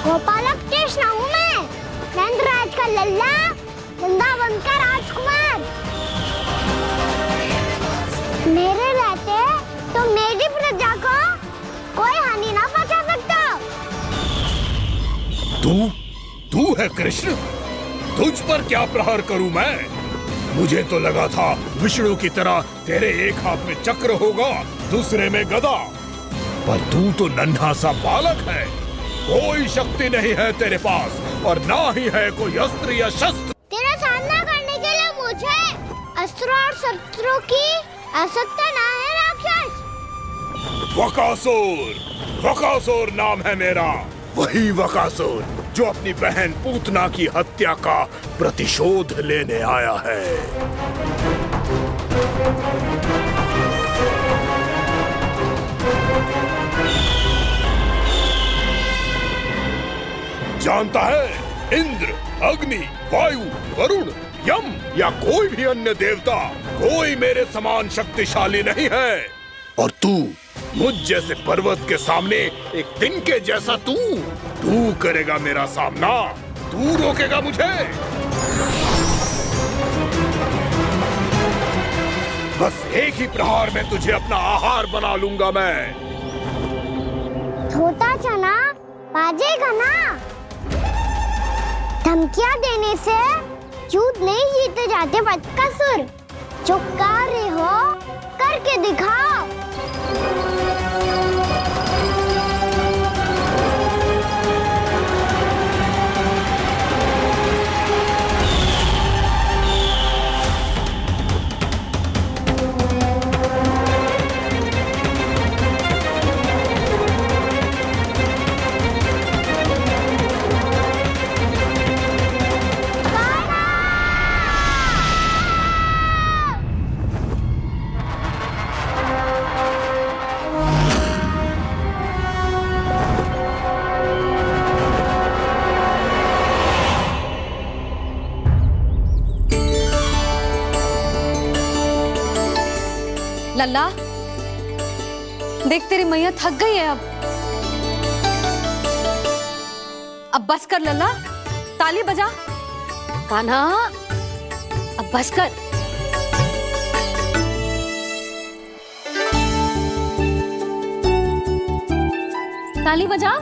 गोपालक कृष्ण हूँ मैं, नंदराज का लल्ला, वृंदावन का राजकुमार। मेरे रहते तो मेरी प्रजा को कोई हानि ना पहुंचा सकता। तू है कृष्ण? तुझ पर क्या प्रहार करूं मैं? मुझे तो लगा था विष्णु की तरह तेरे एक हाथ में चक्र होगा, दूसरे में गदा, पर तू तो नन्हा सा बालक है। कोई शक्ति नहीं है तेरे पास और ना ही है कोई अस्त्र या शस्त्र। तेरा सामना करने के लिए मुझे अस्त्र और शस्त्रों की आवश्यकता ना है राक्षस। वकासुर नाम है मेरा, वही वकासुर जो अपनी बहन पूतना की हत्या का प्रतिशोध लेने आया है। जानता है, इंद्र, अग्नि, वायु, वरुण, यम या कोई भी अन्य देवता, कोई मेरे समान शक्तिशाली नहीं है। और तू मुझ जैसे पर्वत के सामने एक तिनके जैसा तू करेगा मेरा सामना? तू रोकेगा मुझे? बस एक ही प्रहार में तुझे अपना आहार बना लूंगा मैं। छोटा चना बाजेगा ना? धमकियां देने से युद्ध नहीं जीते जाते बदकसूर। जो कार्य हो करके दिखाओ। लल्ला, देख तेरी मैया थक गई है अब बस कर लल्ला, ताली बजा। कान्हा, अब बस कर। ताली बजा,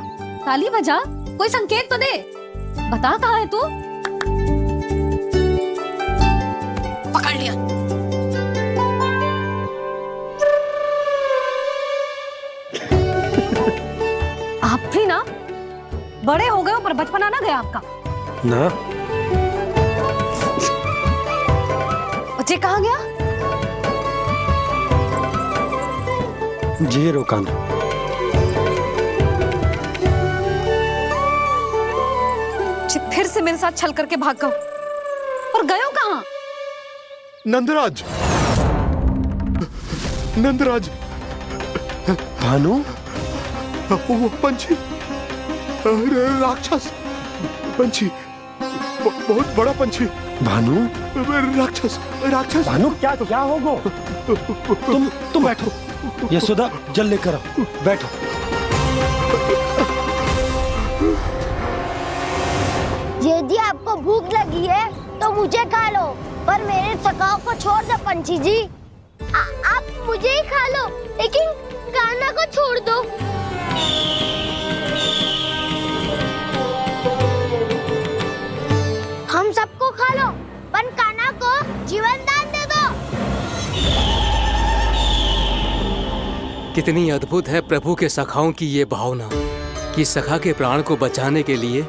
ताली बजा, कोई संकेत तो दे, बता कहाँ है तू? पकड़ लिया। आप भी ना बड़े हो गए हो पर बचपना ना गया आपका ना। बच्चे कहाँ गया? जी रोकान। फिर से मेरे साथ छल करके भाग गए और गए हो कहाँ? नंदराज, नंदराज। भानु, वो पंछी, राक्षस पंछी, बहुत बड़ा पंछी। भानु, राक्षस, राक्षस। भानु, क्या होगा? तुम बैठो, यशोदा जल लेकर आओ, बैठो। यदि आपको भूख लगी है तो मुझे खा लो, पर मेरे सखाओं को छोड़ दो पंछी जी। आप मुझे ही खा लो, लेकिन कान्हा को छोड़ दो। हम सबको खा लो, पर कान्हा को जीवन दान दे दो। कितनी अद्भुत है प्रभु के सखाओं की ये भावना कि सखा के प्राण को बचाने के लिए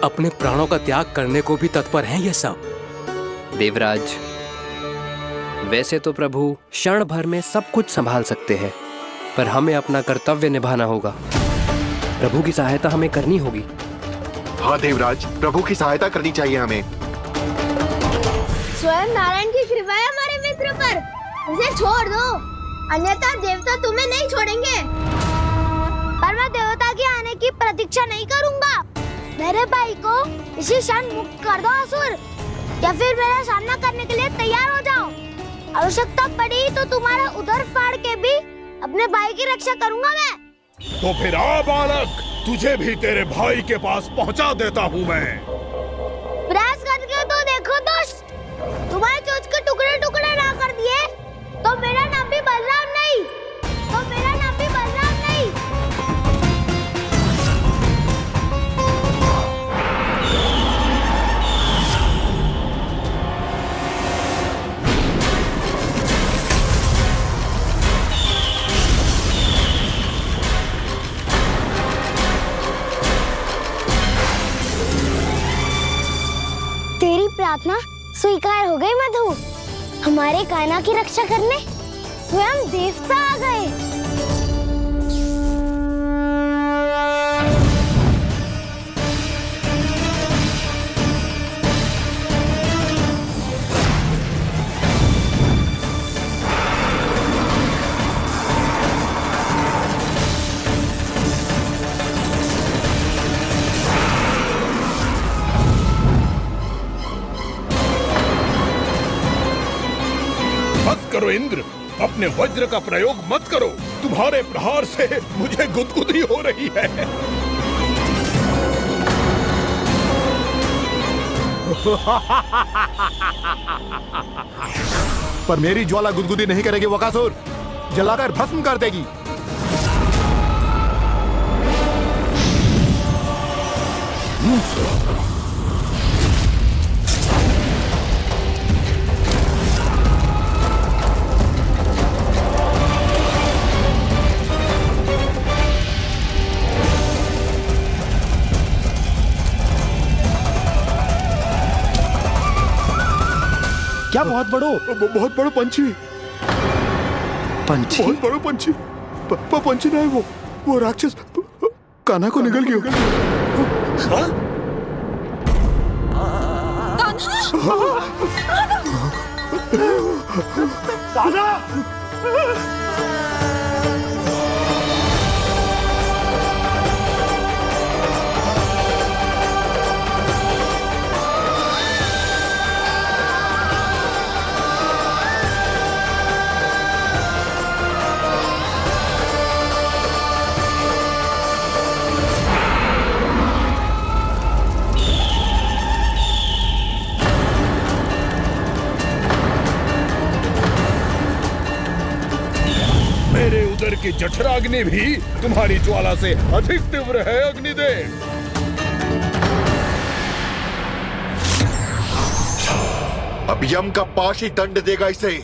अपने प्राणों का त्याग करने को भी तत्पर हैं ये सब। देवराज, वैसे तो प्रभु क्षण भर में सब कुछ संभाल सकते हैं, पर हमें अपना कर्तव्य निभाना होगा। प्रभु की सहायता हमें करनी होगी। हाँ देवराज, प्रभु की सहायता करनी चाहिए हमें। स्वयं नारायण की कृपा है हमारे मित्र पर, उसे छोड़ दो, अन्यथा देवता तुम्हें नहीं छोड़ेंगे। पर मैं देवता के आने की प्रतीक्षा नहीं करूंगा। मेरे भाई को इसी क्षण मुक्त कर दो असुर, या फिर मेरा सामना करने के लिए तैयार हो जाओ। आवश्यकता पड़ी तो तुम्हारा उधर फाड़ के भी अपने भाई की रक्षा करूंगा मैं। तो फिर आ बालक, तुझे भी तेरे भाई के पास पहुंचा देता हूँ मैं। प्रयास करके तो देखो दोस्त, तुम्हारे चोंच के टुकड़े टुकड़े ना कर दिए तो मेरा नाम भी बलराम नहीं, तो मेरा नाम भी बलराम नहीं। तेरी प्रार्थना स्वीकार हो गई मधु। हमारे कान्हा की रक्षा करने स्वयं देवता आ गए। करो इंद्र, अपने वज्र का प्रयोग मत करो। तुम्हारे प्रहार से मुझे गुदगुदी हो रही है। पर मेरी ज्वाला गुदगुदी नहीं करेगी वकासुर, जलाकर भस्म कर देगी। क्या बहुत बड़ो पंछी, पंछी बहुत बड़ो पंछी। पंछी नहीं, वो राक्षस कान्हा को निगल गया। कान्हा! मेरे उदर की जठराग्नि भी तुम्हारी ज्वाला से अधिक तीव्र है अग्निदेव। अब यम का पाश ही दंड देगा इसे।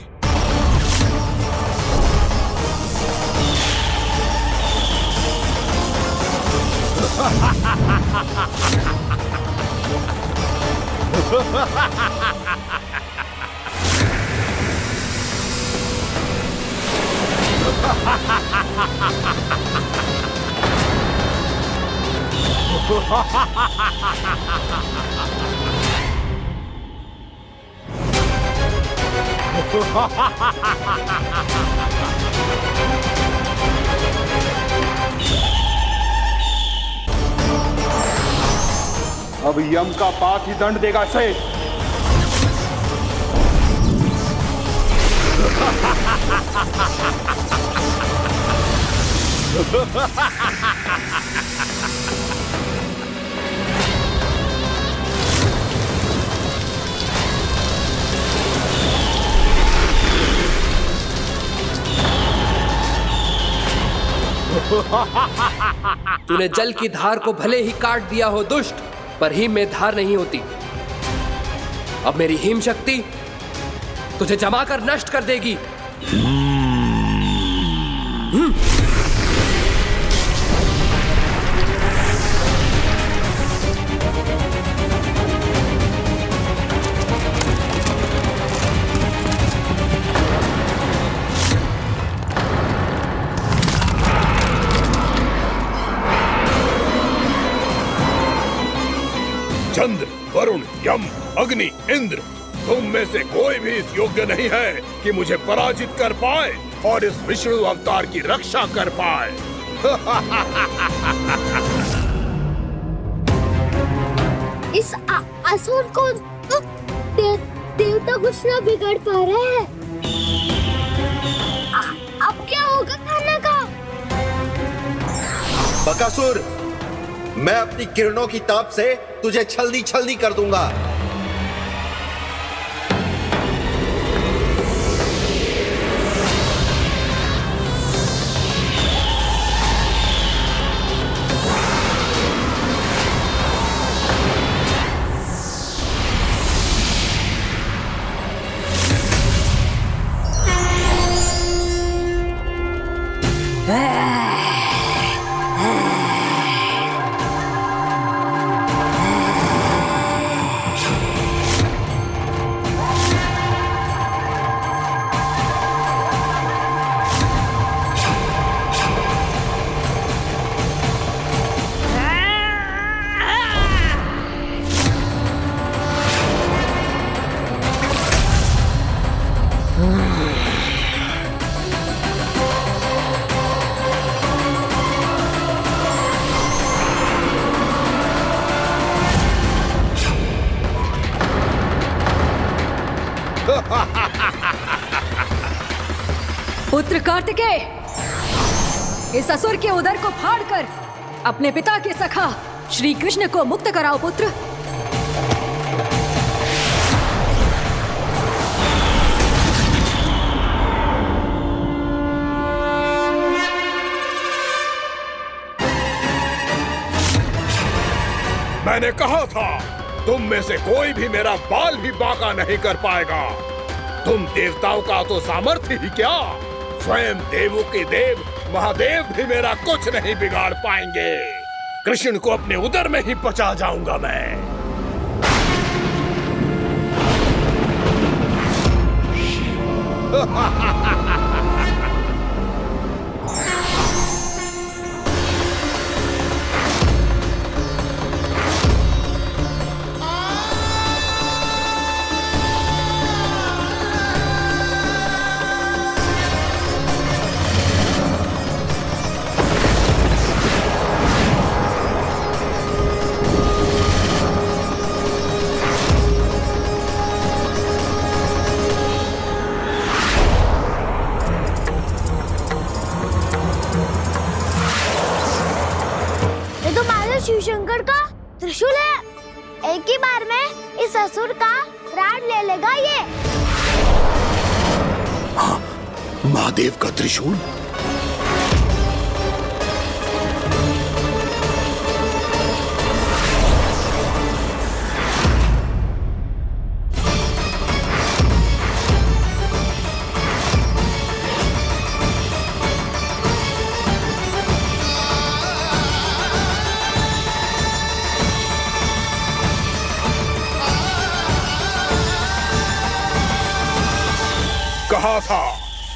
अब यम का पाश ही दंड देगा इसे। तूने जल की धार को भले ही काट दिया हो दुष्ट, पर हिम में धार नहीं होती। अब मेरी हिम शक्ति तुझे जमा कर नष्ट कर देगी। चंद्र, वरुण, यम, अग्नि, इंद्र, तुम में से कोई भी इस योग्य नहीं है कि मुझे पराजित कर पाए और इस विष्णु अवतार की रक्षा कर पाए। इस असुर को देवता कुछ ना बिगाड़ पा रहे हैं। अब क्या होगा खाने का? बकासुर, मैं अपनी किरणों की ताप से तुझे छल्दी छल्दी कर दूंगा। पुत्र कार्तिकेय, इस असुर के उदर को फाड़कर अपने पिता के सखा श्री कृष्ण को मुक्त कराओ पुत्र। मैंने कहा था, तुम में से कोई भी मेरा बाल भी बांका नहीं कर पाएगा। तुम देवताओं का तो सामर्थ्य ही क्या, स्वयं देवों के देव महादेव भी मेरा कुछ नहीं बिगाड़ पाएंगे। कृष्ण को अपने उदर में ही पचा जाऊंगा मैं। शिव शंकर का त्रिशूल है। एक ही बार में इस असुर का प्राण ले लेगा ये। हाँ, महादेव का त्रिशूल।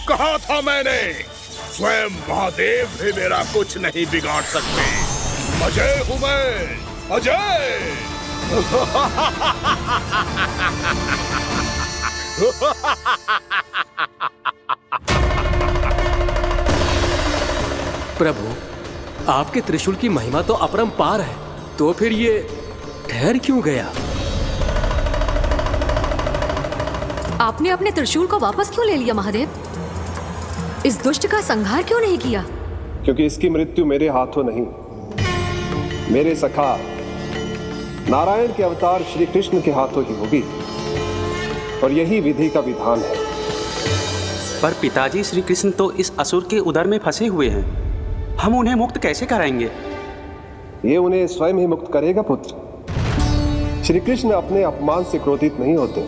कहा था मैंने, स्वयं महादेव भी मेरा कुछ नहीं बिगाड़ सकते। अजय हूं मैं, अजय। प्रभु, आपके त्रिशूल की महिमा तो अपरंपार है, तो फिर ये ठहर क्यों गया? आपने अपने त्रिशूल को वापस क्यों ले लिया महादेव? इस दुष्ट का संहार क्यों नहीं किया? क्योंकि इसकी मृत्यु मेरे हाथों नहीं, मेरे सखा नारायण के अवतार श्री कृष्ण के हाथों ही होगी, और यही विधि का विधान है। पर पिताजी, श्री कृष्ण तो इस असुर के उदर में फंसे हुए हैं, हम उन्हें मुक्त कैसे कराएंगे? ये उन्हें स्वयं ही मुक्त करेगा पुत्र। श्री कृष्ण अपने अपमान से क्रोधित नहीं होते,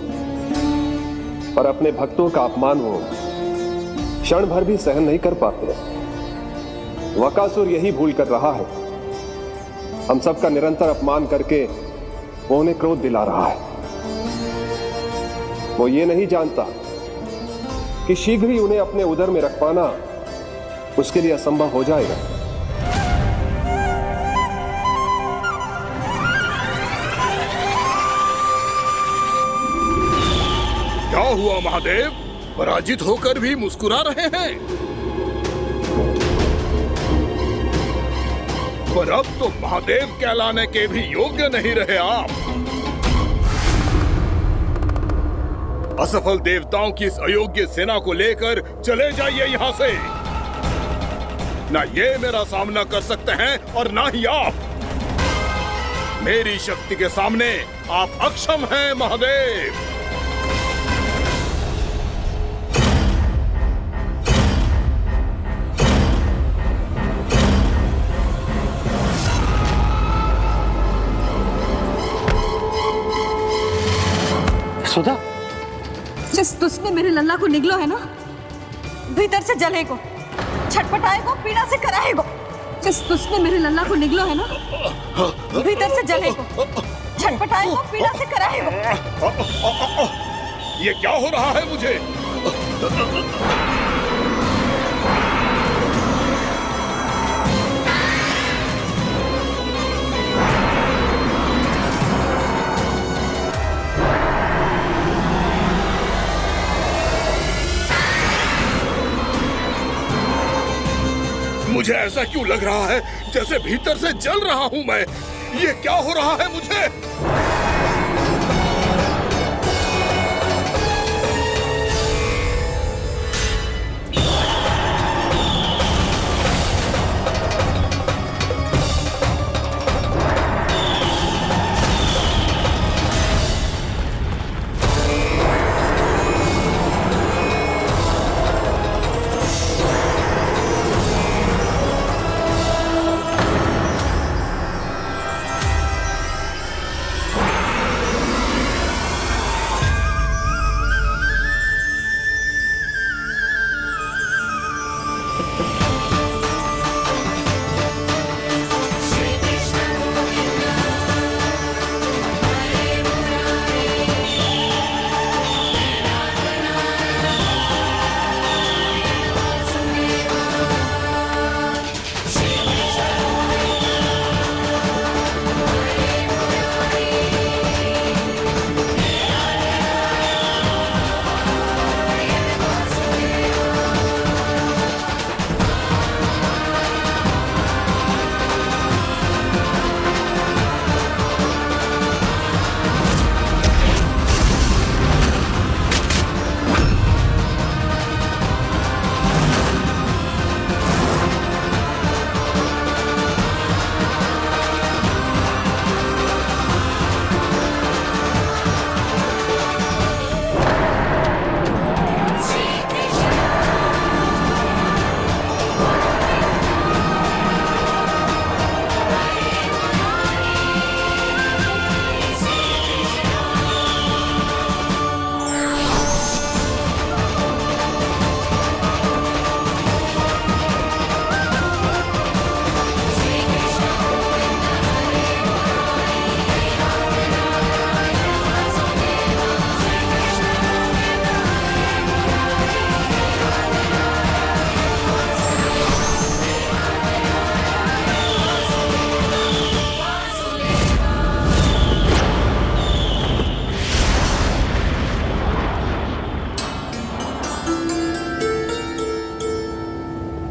पर अपने भक्तों का अपमान वो क्षण भर भी सहन नहीं कर पाते। वकासुर यही भूल कर रहा है, हम सबका निरंतर अपमान करके वो उन्हें क्रोध दिला रहा है। वो ये नहीं जानता कि शीघ्र ही उन्हें अपने उदर में रख पाना उसके लिए असंभव हो जाएगा। क्या हुआ महादेव, पराजित होकर भी मुस्कुरा रहे हैं? पर अब तो महादेव कहलाने के भी योग्य नहीं रहे आप। असफल देवताओं की इस अयोग्य सेना को लेकर चले जाइए यहाँ से। ना ये मेरा सामना कर सकते हैं और ना ही आप। मेरी शक्ति के सामने आप अक्षम हैं महादेव। सुधा, जिस तुझने मेरे लल्ला को निगलो है ना, भीतर से जलेगो, छटपटाएगो, पीड़ा से कराएगो। जिस तुझने मेरे लल्ला को निगलो है ना, भीतर से जलेगो, छटपटाएगो, पीड़ा से कराएगो। ये क्या हो रहा है मुझे? मुझे ऐसा क्यों लग रहा है जैसे भीतर से जल रहा हूं मैं? ये क्या हो रहा है मुझे?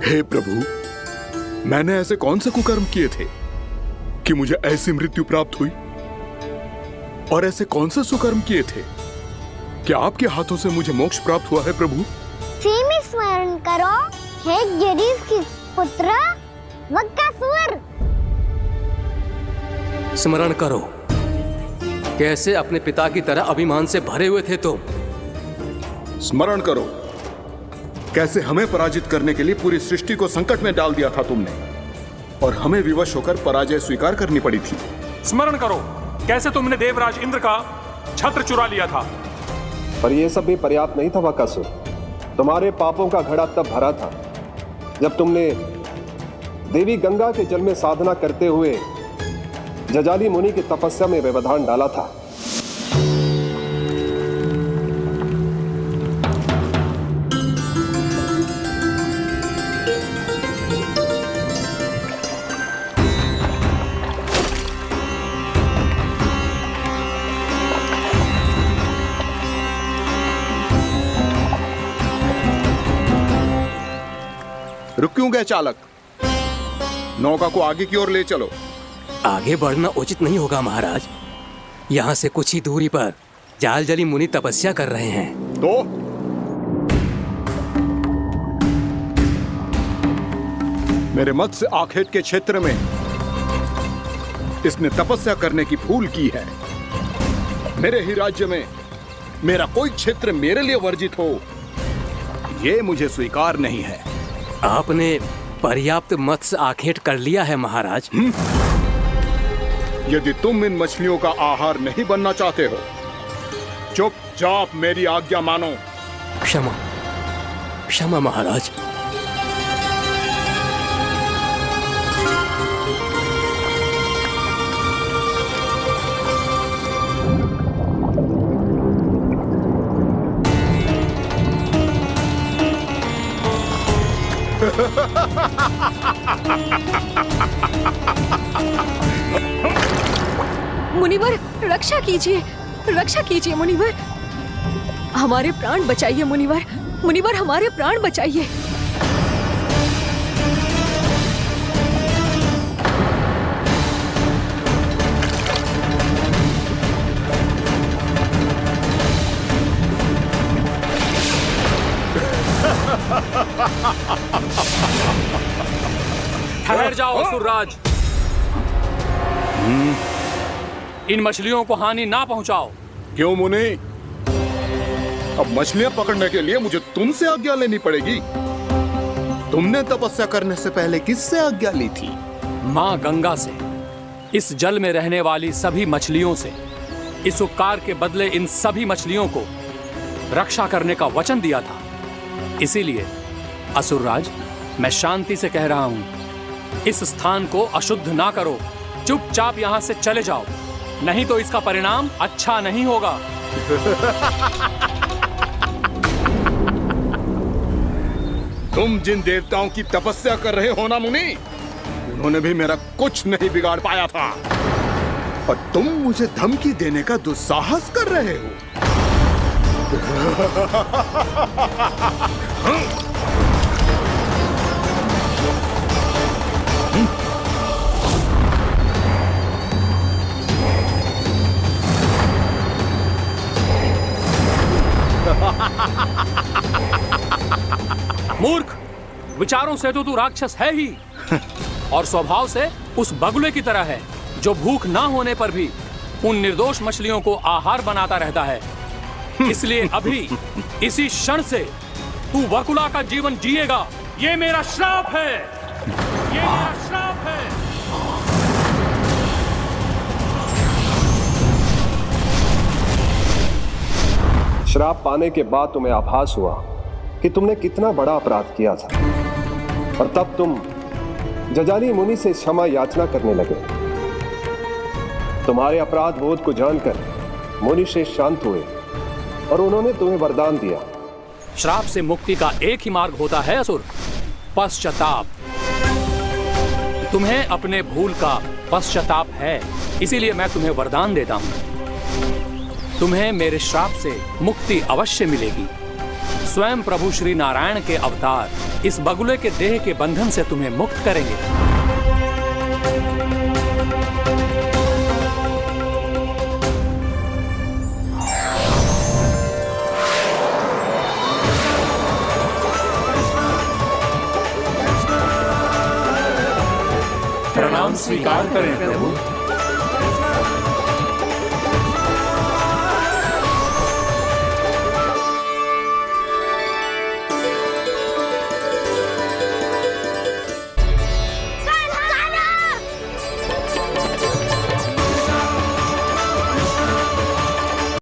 हे प्रभु, मैंने ऐसे कौन से कुकर्म किए थे कि मुझे ऐसी मृत्यु प्राप्त हुई? और ऐसे कौन से सुकर्म किए थे कि आपके हाथों से मुझे मोक्ष प्राप्त हुआ है प्रभु? स्मरण करो, हे गिरीश की पुत्र, बकासुर। स्मरण करो, कैसे अपने पिता की तरह अभिमान से भरे हुए थे तुम। स्मरण करो, कैसे हमें पराजित करने के लिए पूरी सृष्टि को संकट में डाल दिया था तुमने, और हमें विवश होकर पराजय स्वीकार करनी पड़ी थी। स्मरण करो, कैसे तुमने देवराज इंद्र का छत्र चुरा लिया था। पर यह सब भी पर्याप्त नहीं था बकासुर। तुम्हारे पापों का घड़ा तब भरा था जब तुमने देवी गंगा के जल में साधना करते हुए जजाली मुनि की तपस्या में व्यवधान डाला था। रुक क्यों गए चालक? नौका को आगे की ओर ले चलो। आगे बढ़ना उचित नहीं होगा महाराज। यहाँ से कुछ ही दूरी पर जालजली मुनि तपस्या कर रहे हैं। तो मेरे मत्स्य आखेट के क्षेत्र में इसने तपस्या करने की भूल की है। मेरे ही राज्य में मेरा कोई क्षेत्र मेरे लिए वर्जित हो, यह मुझे स्वीकार नहीं है। आपने पर्याप्त मत्स्य आखेट कर लिया है महाराज। यदि तुम इन मछलियों का आहार नहीं बनना चाहते हो, चुपचाप मेरी आज्ञा मानो। क्षमा, क्षमा महाराज। मुनिवर, रक्षा कीजिए, रक्षा कीजिए मुनिवर। हमारे प्राण बचाइए मुनिवर, मुनिवर हमारे प्राण बचाइए। ठहर जाओ असुरराज, इन मछलियों को हानि ना पहुंचाओ। क्यों मुनि? अब मछलियां पकड़ने के लिए मुझे तुमसे आज्ञा लेनी पड़ेगी। तुमने तपस्या करने से पहले किससे आज्ञा ली थी? माँ गंगा से, इस जल में रहने वाली सभी मछलियों से। इस उपकार के बदले इन सभी मछलियों को रक्षा करने का वचन दिया था। इसीलिए असुरराज, मैं शांति से कह रहा हूं, इस स्थान को अशुद्ध ना करो। चुपचाप यहां से चले जाओ, नहीं तो इसका परिणाम अच्छा नहीं होगा। तुम जिन देवताओं की तपस्या कर रहे हो ना मुनि, उन्होंने भी मेरा कुछ नहीं बिगाड़ पाया था, और तुम मुझे धमकी देने का दुस्साहस कर रहे हो। मूर्ख, विचारों से तो तू राक्षस है ही, और स्वभाव से उस बगुले की तरह है जो भूख ना होने पर भी उन निर्दोष मछलियों को आहार बनाता रहता है। इसलिए अभी इसी क्षण से तू वकुला का जीवन जिएगा। ये मेरा श्राप है, ये मेरा श्राप है। श्राप पाने के बाद तुम्हें आभास हुआ कि तुमने कितना बड़ा अपराध किया था, और तब तुम जजाली मुनि से क्षमा याचना करने लगे। तुम्हारे अपराध बोध को जानकर मुनि से शांत हुए और उन्होंने तुम्हें वरदान दिया। श्राप से मुक्ति का एक ही मार्ग होता है असुर, पश्चाताप। तुम्हें अपने भूल का पश्चाताप है, इसीलिए मैं तुम्हें वरदान देता हूं। तुम्हें मेरे श्राप से मुक्ति अवश्य मिलेगी। स्वयं प्रभु श्री नारायण के अवतार इस बगुले के देह के बंधन से तुम्हें मुक्त करेंगे। स्वीकार करें प्रभु।